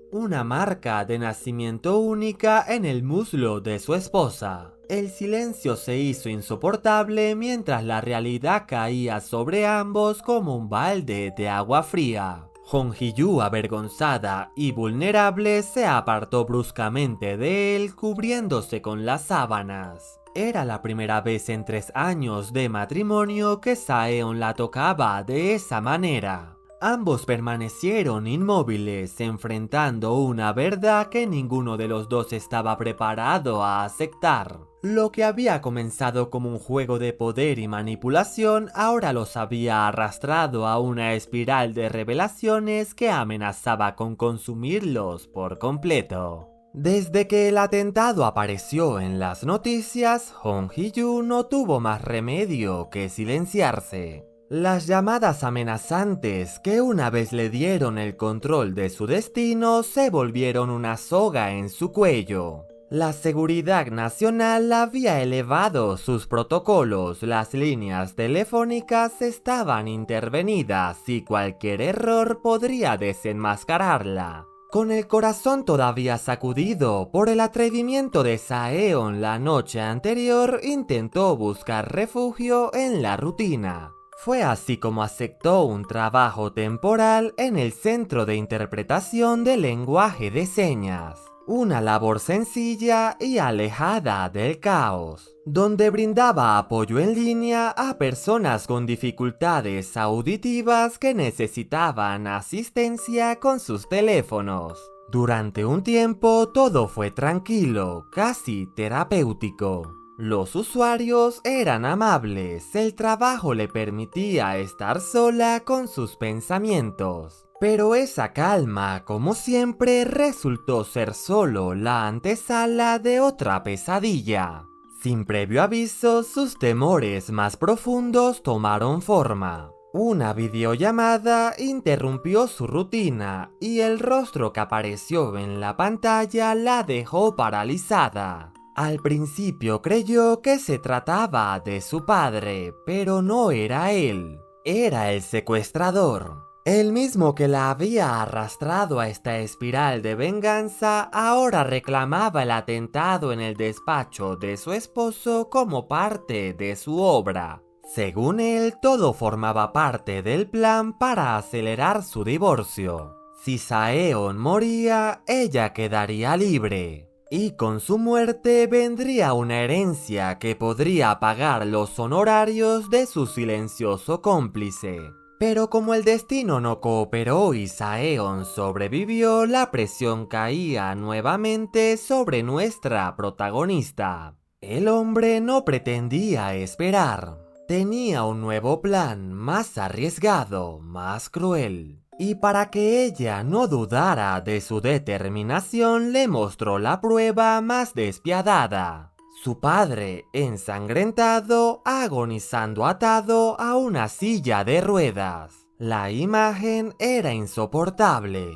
[SPEAKER 1] Una marca de nacimiento única en el muslo de su esposa. El silencio se hizo insoportable mientras la realidad caía sobre ambos como un balde de agua fría. Hong Hee-yu, avergonzada y vulnerable, se apartó bruscamente de él, cubriéndose con las sábanas. Era la primera vez en 3 años de matrimonio que Saeon la tocaba de esa manera. Ambos permanecieron inmóviles, enfrentando una verdad que ninguno de los dos estaba preparado a aceptar. Lo que había comenzado como un juego de poder y manipulación ahora los había arrastrado a una espiral de revelaciones que amenazaba con consumirlos por completo. Desde que el atentado apareció en las noticias, Hong Hee-yu no tuvo más remedio que silenciarse. Las llamadas amenazantes que una vez le dieron el control de su destino se volvieron una soga en su cuello. La seguridad nacional había elevado sus protocolos, las líneas telefónicas estaban intervenidas y cualquier error podría desenmascararla. Con el corazón todavía sacudido por el atrevimiento de Saeon la noche anterior, intentó buscar refugio en la rutina. Fue así como aceptó un trabajo temporal en el Centro de Interpretación del Lenguaje de Señas. Una labor sencilla y alejada del caos, donde brindaba apoyo en línea a personas con dificultades auditivas que necesitaban asistencia con sus teléfonos. Durante un tiempo todo fue tranquilo, casi terapéutico. Los usuarios eran amables, el trabajo le permitía estar sola con sus pensamientos. Pero esa calma, como siempre, resultó ser solo la antesala de otra pesadilla. Sin previo aviso, sus temores más profundos tomaron forma. Una videollamada interrumpió su rutina y el rostro que apareció en la pantalla la dejó paralizada. Al principio creyó que se trataba de su padre, pero no era él. Era el secuestrador. El mismo que la había arrastrado a esta espiral de venganza, ahora reclamaba el atentado en el despacho de su esposo como parte de su obra. Según él, todo formaba parte del plan para acelerar su divorcio. Si Saeon moría, ella quedaría libre. Y con su muerte vendría una herencia que podría pagar los honorarios de su silencioso cómplice. Pero como el destino no cooperó y Saeon sobrevivió, la presión caía nuevamente sobre nuestra protagonista. El hombre no pretendía esperar. Tenía un nuevo plan, más arriesgado, más cruel. Y para que ella no dudara de su determinación, le mostró la prueba más despiadada. Su padre, ensangrentado, agonizando atado a una silla de ruedas. La imagen era insoportable.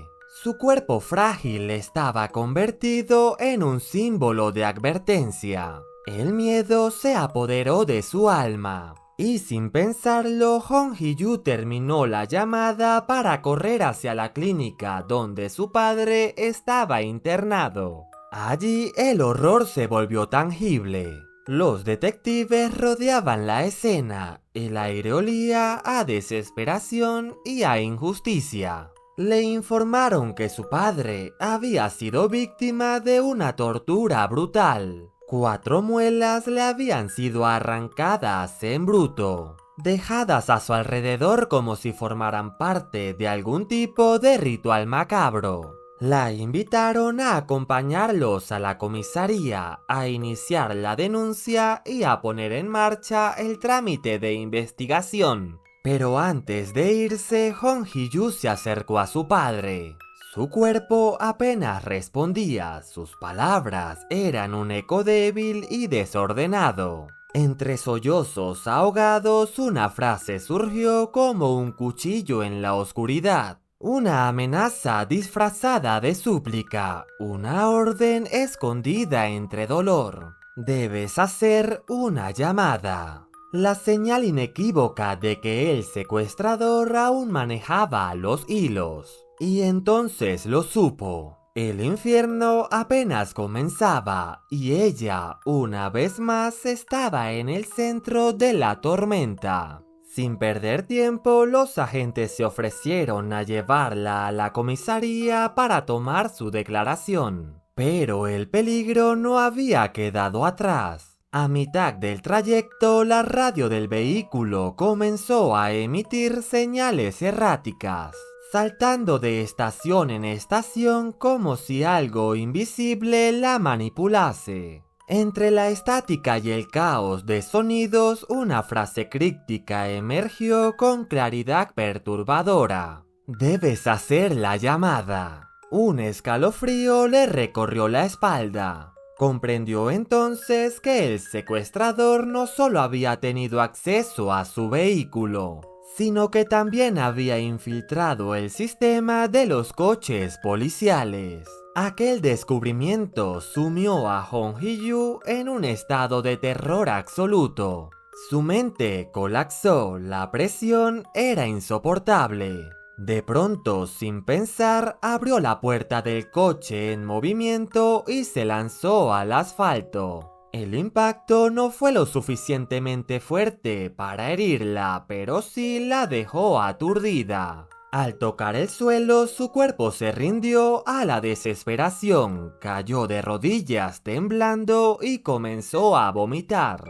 [SPEAKER 1] Su cuerpo frágil estaba convertido en un símbolo de advertencia. El miedo se apoderó de su alma. Y sin pensarlo, Hong Hee-yu terminó la llamada para correr hacia la clínica donde su padre estaba internado. Allí el horror se volvió tangible. Los detectives rodeaban la escena. El aire olía a desesperación y a injusticia. Le informaron que su padre había sido víctima de una tortura brutal. 4 muelas le habían sido arrancadas en bruto, dejadas a su alrededor como si formaran parte de algún tipo de ritual macabro. La invitaron a acompañarlos a la comisaría, a iniciar la denuncia y a poner en marcha el trámite de investigación. Pero antes de irse, Hong Hee-yu se acercó a su padre. Su cuerpo apenas respondía, sus palabras eran un eco débil y desordenado. Entre sollozos ahogados, una frase surgió como un cuchillo en la oscuridad. Una amenaza disfrazada de súplica, una orden escondida entre dolor. Debes hacer una llamada. La señal inequívoca de que el secuestrador aún manejaba los hilos. Y entonces lo supo. El infierno apenas comenzaba y ella, una vez más, estaba en el centro de la tormenta. Sin perder tiempo, los agentes se ofrecieron a llevarla a la comisaría para tomar su declaración. Pero el peligro no había quedado atrás. A mitad del trayecto, la radio del vehículo comenzó a emitir señales erráticas, saltando de estación en estación como si algo invisible la manipulase. Entre la estática y el caos de sonidos, una frase críptica emergió con claridad perturbadora. Debes hacer la llamada. Un escalofrío le recorrió la espalda. Comprendió entonces que el secuestrador no solo había tenido acceso a su vehículo, sino que también había infiltrado el sistema de los coches policiales. Aquel descubrimiento sumió a Hong Hee-yu en un estado de terror absoluto. Su mente colapsó, la presión era insoportable. De pronto, sin pensar, abrió la puerta del coche en movimiento y se lanzó al asfalto. El impacto no fue lo suficientemente fuerte para herirla, pero sí la dejó aturdida. Al tocar el suelo, su cuerpo se rindió a la desesperación, cayó de rodillas temblando y comenzó a vomitar.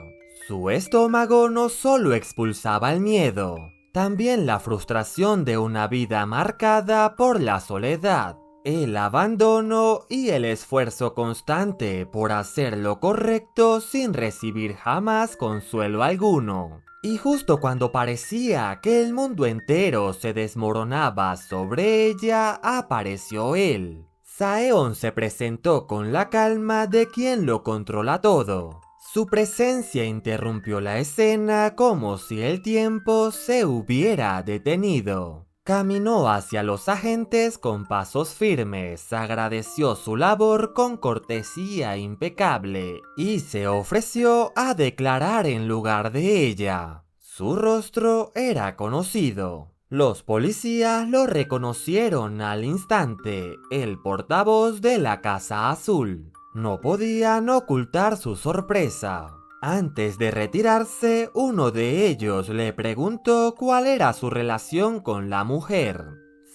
[SPEAKER 1] Su estómago no solo expulsaba el miedo, también la frustración de una vida marcada por la soledad, el abandono y el esfuerzo constante por hacer lo correcto sin recibir jamás consuelo alguno. Y justo cuando parecía que el mundo entero se desmoronaba sobre ella, apareció él. Saeon se presentó con la calma de quien lo controla todo. Su presencia interrumpió la escena como si el tiempo se hubiera detenido. Caminó hacia los agentes con pasos firmes, agradeció su labor con cortesía impecable y se ofreció a declarar en lugar de ella. Su rostro era conocido. Los policías lo reconocieron al instante, el portavoz de la Casa Azul. No podían ocultar su sorpresa. Antes de retirarse, uno de ellos le preguntó cuál era su relación con la mujer.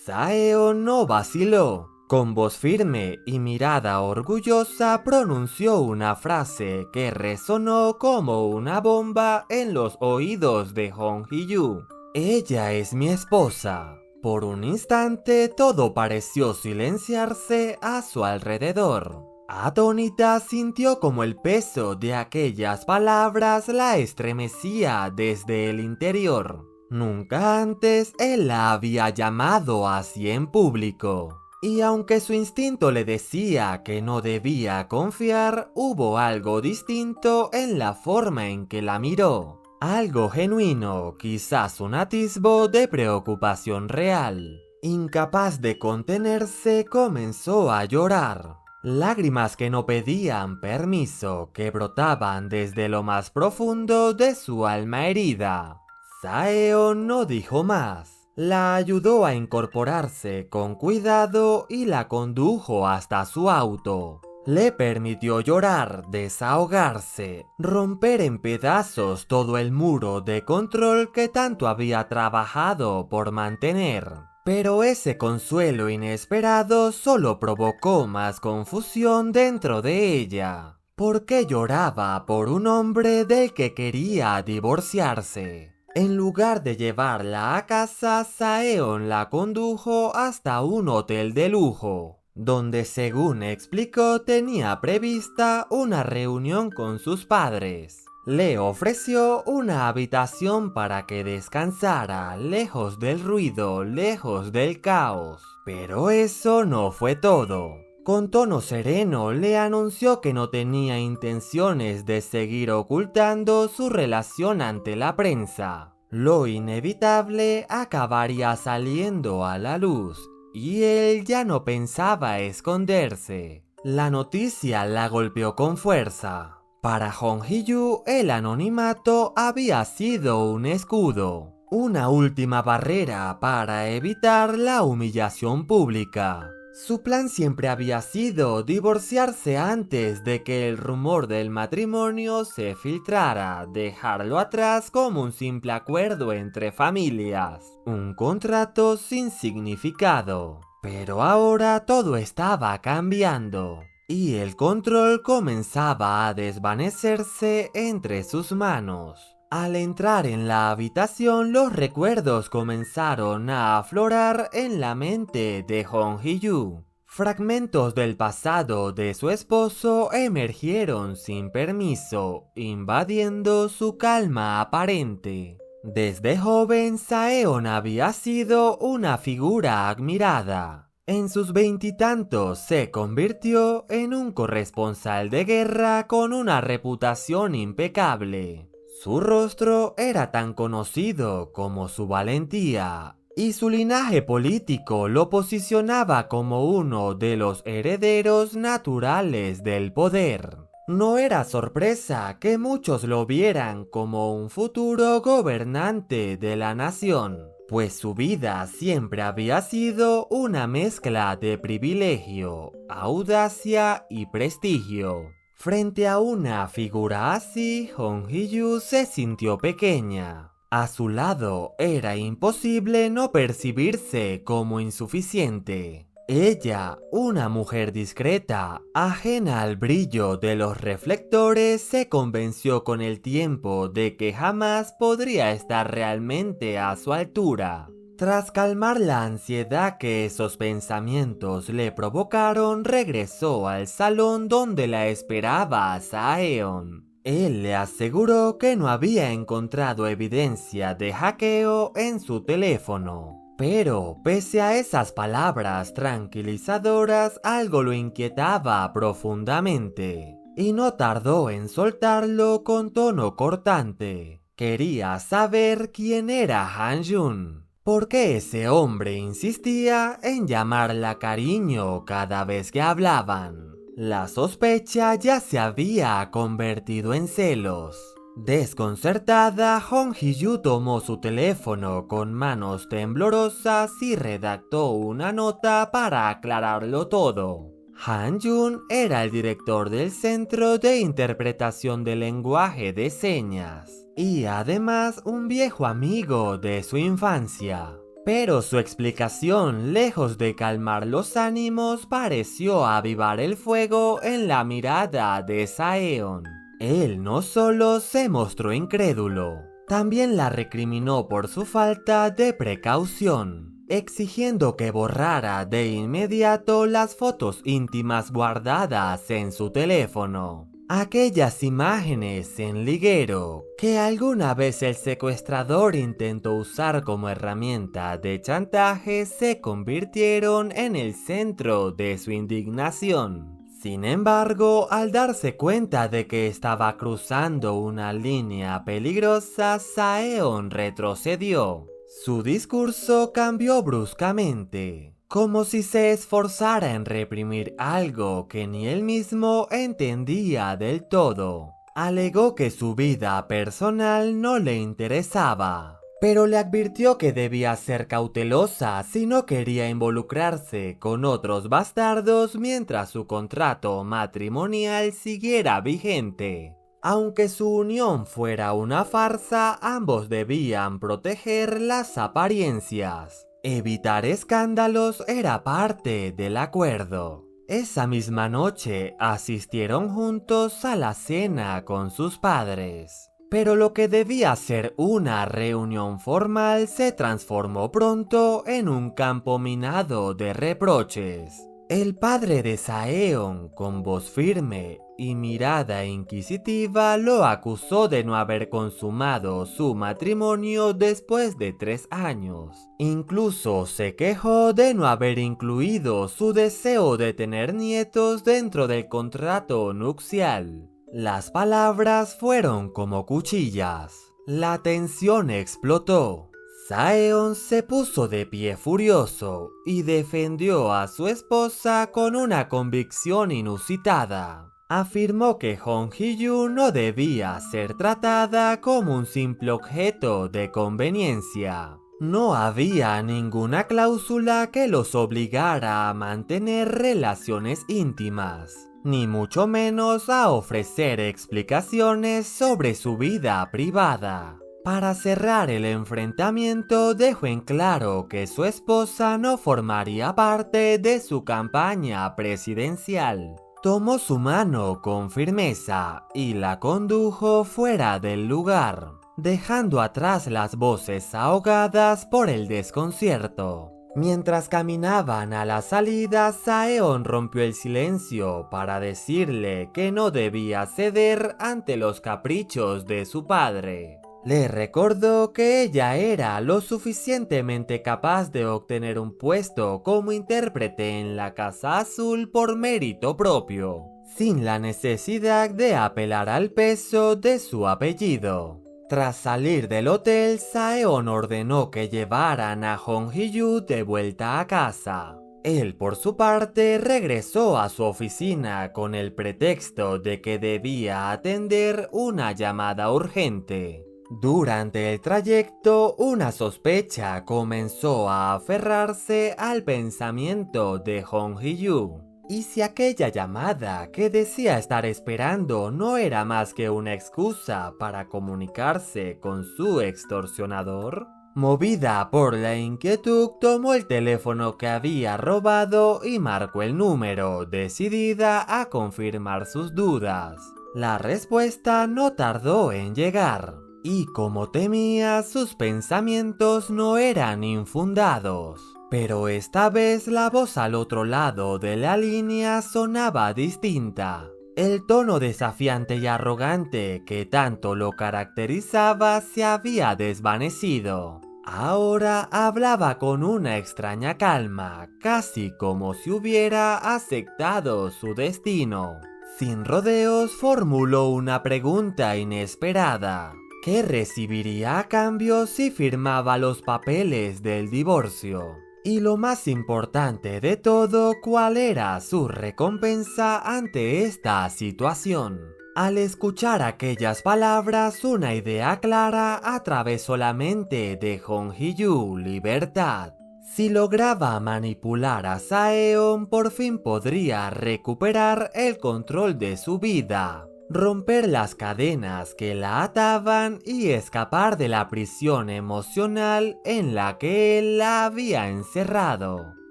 [SPEAKER 1] Saeon no vaciló. Con voz firme y mirada orgullosa pronunció una frase que resonó como una bomba en los oídos de Hong Hee-yu. Ella es mi esposa. Por un instante todo pareció silenciarse a su alrededor. Atónita sintió como el peso de aquellas palabras la estremecía desde el interior. Nunca antes él la había llamado así en público. Y aunque su instinto le decía que no debía confiar, hubo algo distinto en la forma en que la miró. Algo genuino, quizás un atisbo de preocupación real. Incapaz de contenerse, comenzó a llorar. Lágrimas que no pedían permiso, que brotaban desde lo más profundo de su alma herida. Saeon no dijo más. La ayudó a incorporarse con cuidado y la condujo hasta su auto. Le permitió llorar, desahogarse, romper en pedazos todo el muro de control que tanto había trabajado por mantener. Pero ese consuelo inesperado solo provocó más confusión dentro de ella. ¿Por qué lloraba por un hombre del que quería divorciarse? En lugar de llevarla a casa, Saeon la condujo hasta un hotel de lujo, donde según explicó tenía prevista una reunión con sus padres. Le ofreció una habitación para que descansara, lejos del ruido, lejos del caos. Pero eso no fue todo. Con tono sereno le anunció que no tenía intenciones de seguir ocultando su relación ante la prensa. Lo inevitable acabaría saliendo a la luz, y él ya no pensaba esconderse. La noticia la golpeó con fuerza. Para Hong Hee-yu, el anonimato había sido un escudo, una última barrera para evitar la humillación pública. Su plan siempre había sido divorciarse antes de que el rumor del matrimonio se filtrara, dejarlo atrás como un simple acuerdo entre familias, un contrato sin significado. Pero ahora todo estaba cambiando, y el control comenzaba a desvanecerse entre sus manos. Al entrar en la habitación, los recuerdos comenzaron a aflorar en la mente de Hong Hee-yu. Fragmentos del pasado de su esposo emergieron sin permiso, invadiendo su calma aparente. Desde joven, Saeon había sido una figura admirada. En sus veintitantos se convirtió en un corresponsal de guerra con una reputación impecable. Su rostro era tan conocido como su valentía, y su linaje político lo posicionaba como uno de los herederos naturales del poder. No era sorpresa que muchos lo vieran como un futuro gobernante de la nación, pues su vida siempre había sido una mezcla de privilegio, audacia y prestigio. Frente a una figura así, Hong Hee-yu se sintió pequeña. A su lado era imposible no percibirse como insuficiente. Ella, una mujer discreta, ajena al brillo de los reflectores, se convenció con el tiempo de que jamás podría estar realmente a su altura. Tras calmar la ansiedad que esos pensamientos le provocaron, regresó al salón donde la esperaba Saeon. Él le aseguró que no había encontrado evidencia de hackeo en su teléfono. Pero, pese a esas palabras tranquilizadoras, algo lo inquietaba profundamente. Y no tardó en soltarlo con tono cortante. Quería saber quién era Han Jun. ¿Por qué ese hombre insistía en llamarla cariño cada vez que hablaban? La sospecha ya se había convertido en celos. Desconcertada, Hong Hee-yu tomó su teléfono con manos temblorosas y redactó una nota para aclararlo todo. Han Jun era el director del Centro de Interpretación del Lenguaje de Señas y además un viejo amigo de su infancia. Pero su explicación, lejos de calmar los ánimos, pareció avivar el fuego en la mirada de Saeon. Él no solo se mostró incrédulo, también la recriminó por su falta de precaución, exigiendo que borrara de inmediato las fotos íntimas guardadas en su teléfono. Aquellas imágenes en liguero que alguna vez el secuestrador intentó usar como herramienta de chantaje se convirtieron en el centro de su indignación. Sin embargo, al darse cuenta de que estaba cruzando una línea peligrosa, Saeon retrocedió. Su discurso cambió bruscamente, como si se esforzara en reprimir algo que ni él mismo entendía del todo. Alegó que su vida personal no le interesaba, pero le advirtió que debía ser cautelosa si no quería involucrarse con otros bastardos mientras su contrato matrimonial siguiera vigente. Aunque su unión fuera una farsa, ambos debían proteger las apariencias. Evitar escándalos era parte del acuerdo. Esa misma noche asistieron juntos a la cena con sus padres. Pero lo que debía ser una reunión formal se transformó pronto en un campo minado de reproches. El padre de Saeon, con voz firme, y mirada inquisitiva lo acusó de no haber consumado su matrimonio después de 3 años. Incluso se quejó de no haber incluido su deseo de tener nietos dentro del contrato nupcial. Las palabras fueron como cuchillas. La tensión explotó. Saeon se puso de pie furioso y defendió a su esposa con una convicción inusitada. Afirmó que Hong Hee-yu no debía ser tratada como un simple objeto de conveniencia. No había ninguna cláusula que los obligara a mantener relaciones íntimas, ni mucho menos a ofrecer explicaciones sobre su vida privada. Para cerrar el enfrentamiento, dejó en claro que su esposa no formaría parte de su campaña presidencial. Tomó su mano con firmeza y la condujo fuera del lugar, dejando atrás las voces ahogadas por el desconcierto. Mientras caminaban a la salida, Saeon rompió el silencio para decirle que no debía ceder ante los caprichos de su padre. Le recordó que ella era lo suficientemente capaz de obtener un puesto como intérprete en la Casa Azul por mérito propio, sin la necesidad de apelar al peso de su apellido. Tras salir del hotel, Saeon ordenó que llevaran a Hong Hee-yu de vuelta a casa. Él, por su parte, regresó a su oficina con el pretexto de que debía atender una llamada urgente. Durante el trayecto, una sospecha comenzó a aferrarse al pensamiento de Hong Hee-yu. ¿Y si aquella llamada que decía estar esperando no era más que una excusa para comunicarse con su extorsionador? Movida por la inquietud, tomó el teléfono que había robado y marcó el número, decidida a confirmar sus dudas. La respuesta no tardó en llegar. Y como temía, sus pensamientos no eran infundados. Pero esta vez la voz al otro lado de la línea sonaba distinta. El tono desafiante y arrogante que tanto lo caracterizaba se había desvanecido. Ahora hablaba con una extraña calma, casi como si hubiera aceptado su destino. Sin rodeos, formuló una pregunta inesperada. ¿Qué recibiría a cambio si firmaba los papeles del divorcio? Y lo más importante de todo, ¿cuál era su recompensa ante esta situación? Al escuchar aquellas palabras, una idea clara atravesó la mente de Hong Hee-yu: libertad. Si lograba manipular a Saeon, por fin podría recuperar el control de su vida, romper las cadenas que la ataban y escapar de la prisión emocional en la que él la había encerrado.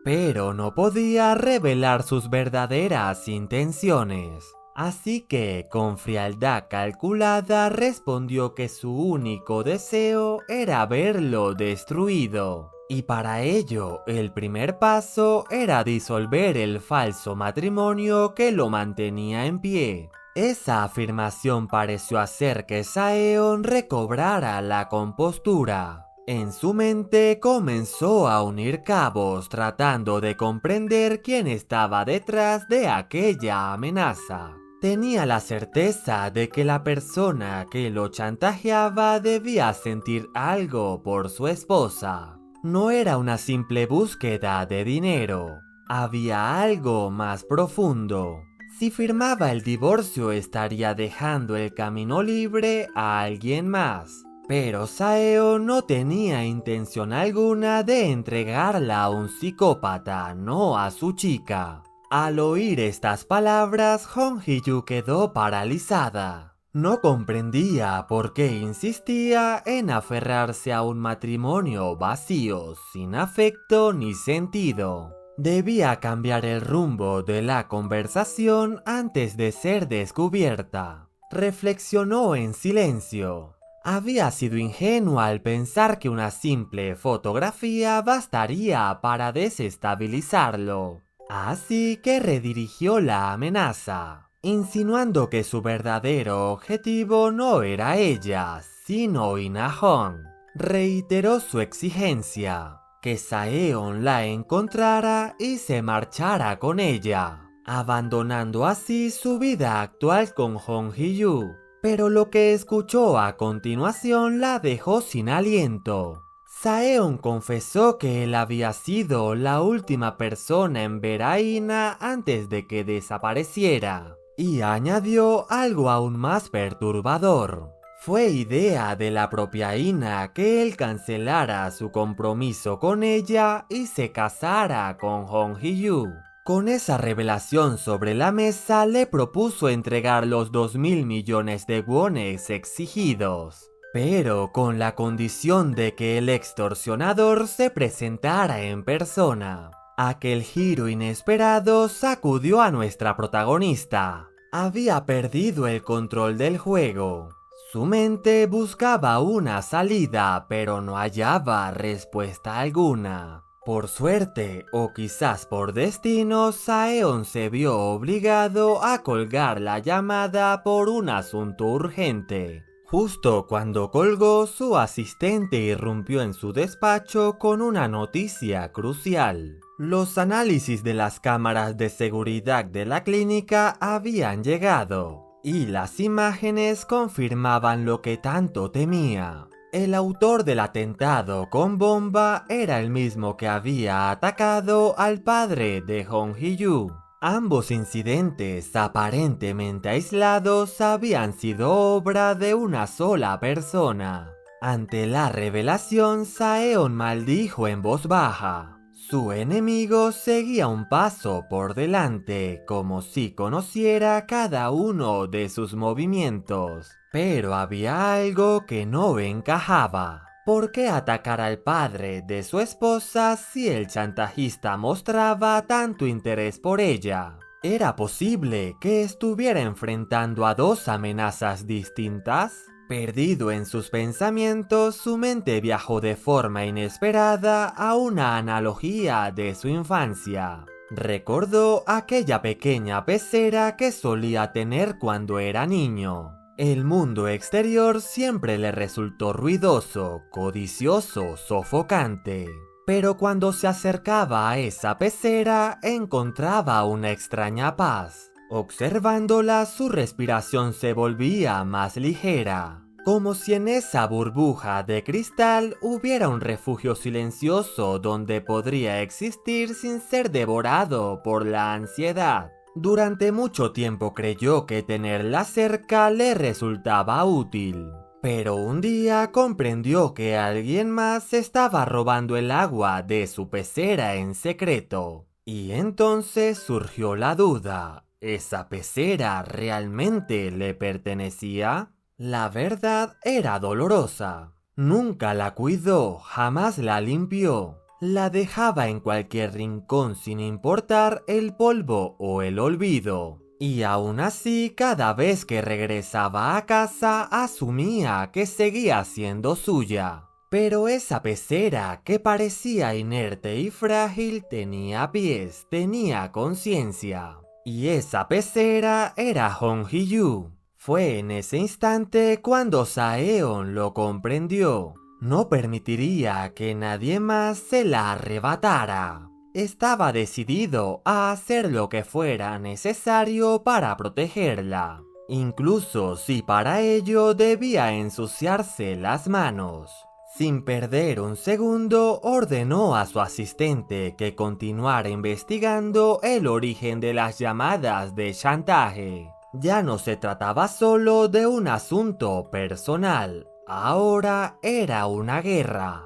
[SPEAKER 1] Pero no podía revelar sus verdaderas intenciones. Así que, con frialdad calculada, respondió que su único deseo era verlo destruido. Y para ello, el primer paso era disolver el falso matrimonio que lo mantenía en pie. Esa afirmación pareció hacer que Saeon recobrara la compostura. En su mente comenzó a unir cabos, tratando de comprender quién estaba detrás de aquella amenaza. Tenía la certeza de que la persona que lo chantajeaba debía sentir algo por su esposa. No era una simple búsqueda de dinero, había algo más profundo. Si firmaba el divorcio, estaría dejando el camino libre a alguien más. Pero Saeon no tenía intención alguna de entregarla a un psicópata, no a su chica. Al oír estas palabras, Hong Hee-yu quedó paralizada. No comprendía por qué insistía en aferrarse a un matrimonio vacío, sin afecto ni sentido. Debía cambiar el rumbo de la conversación antes de ser descubierta. Reflexionó en silencio. Había sido ingenua al pensar que una simple fotografía bastaría para desestabilizarlo. Así que redirigió la amenaza. insinuando que su verdadero objetivo no era ella, sino Inahon. Reiteró su exigencia, que Saeon la encontrara y se marchara con ella, abandonando así su vida actual con Hong Hee-yu. Pero lo que escuchó a continuación la dejó sin aliento. Saeon confesó que él había sido la última persona en ver a Ina antes de que desapareciera, y añadió algo aún más perturbador. Fue idea de la propia Ina que él cancelara su compromiso con ella y se casara con Hong Hee-yu. Con esa revelación sobre la mesa le propuso entregar los 2.000 millones de wones exigidos, pero con la condición de que el extorsionador se presentara en persona. Aquel giro inesperado sacudió a nuestra protagonista. Había perdido el control del juego. Su mente buscaba una salida, pero no hallaba respuesta alguna. Por suerte, o quizás por destino, Saeon se vio obligado a colgar la llamada por un asunto urgente. Justo cuando colgó, su asistente irrumpió en su despacho con una noticia crucial. Los análisis de las cámaras de seguridad de la clínica habían llegado, y las imágenes confirmaban lo que tanto temía. El autor del atentado con bomba era el mismo que había atacado al padre de Hong Hee-yu. Ambos incidentes aparentemente aislados habían sido obra de una sola persona. Ante la revelación, Saeon maldijo en voz baja. Su enemigo seguía un paso por delante, como si conociera cada uno de sus movimientos. Pero había algo que no encajaba. ¿Por qué atacar al padre de su esposa si el chantajista mostraba tanto interés por ella? ¿Era posible que estuviera enfrentando a dos amenazas distintas? Perdido en sus pensamientos, su mente viajó de forma inesperada a una analogía de su infancia. Recordó aquella pequeña pecera que solía tener cuando era niño. El mundo exterior siempre le resultó ruidoso, codicioso, sofocante. Pero cuando se acercaba a esa pecera, encontraba una extraña paz. Observándola, su respiración se volvía más ligera, como si en esa burbuja de cristal hubiera un refugio silencioso donde podría existir sin ser devorado por la ansiedad. Durante mucho tiempo creyó que tenerla cerca le resultaba útil, pero un día comprendió que alguien más estaba robando el agua de su pecera en secreto. Y entonces surgió la duda: ¿esa pecera realmente le pertenecía? La verdad era dolorosa. Nunca la cuidó, jamás la limpió. La dejaba en cualquier rincón sin importar el polvo o el olvido. Y aún así, cada vez que regresaba a casa, asumía que seguía siendo suya. Pero esa pecera, que parecía inerte y frágil, tenía pies, tenía conciencia. Y esa pecera era Hong Hee-yu. Fue en ese instante cuando Saeon lo comprendió. No permitiría que nadie más se la arrebatara. Estaba decidido a hacer lo que fuera necesario para protegerla, incluso si para ello debía ensuciarse las manos. Sin perder un segundo, ordenó a su asistente que continuara investigando el origen de las llamadas de chantaje. Ya no se trataba solo de un asunto personal. Ahora era una guerra.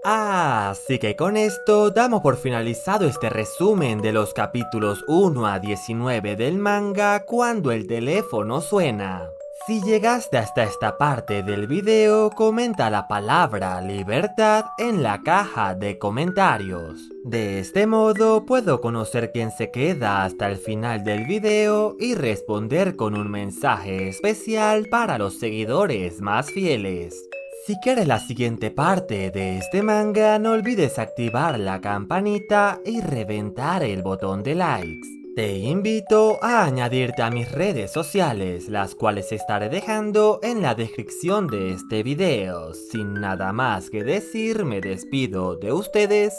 [SPEAKER 1] Así que con esto damos por finalizado este resumen de los capítulos 1 a 19 del manga Cuando el teléfono suena. Si llegaste hasta esta parte del video, comenta la palabra libertad en la caja de comentarios. De este modo puedo conocer quién se queda hasta el final del video y responder con un mensaje especial para los seguidores más fieles. Si quieres la siguiente parte de este manga, no olvides activar la campanita y reventar el botón de likes. Te invito a añadirte a mis redes sociales, las cuales estaré dejando en la descripción de este video. Sin nada más que decir, me despido de ustedes.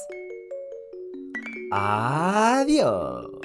[SPEAKER 1] Adiós.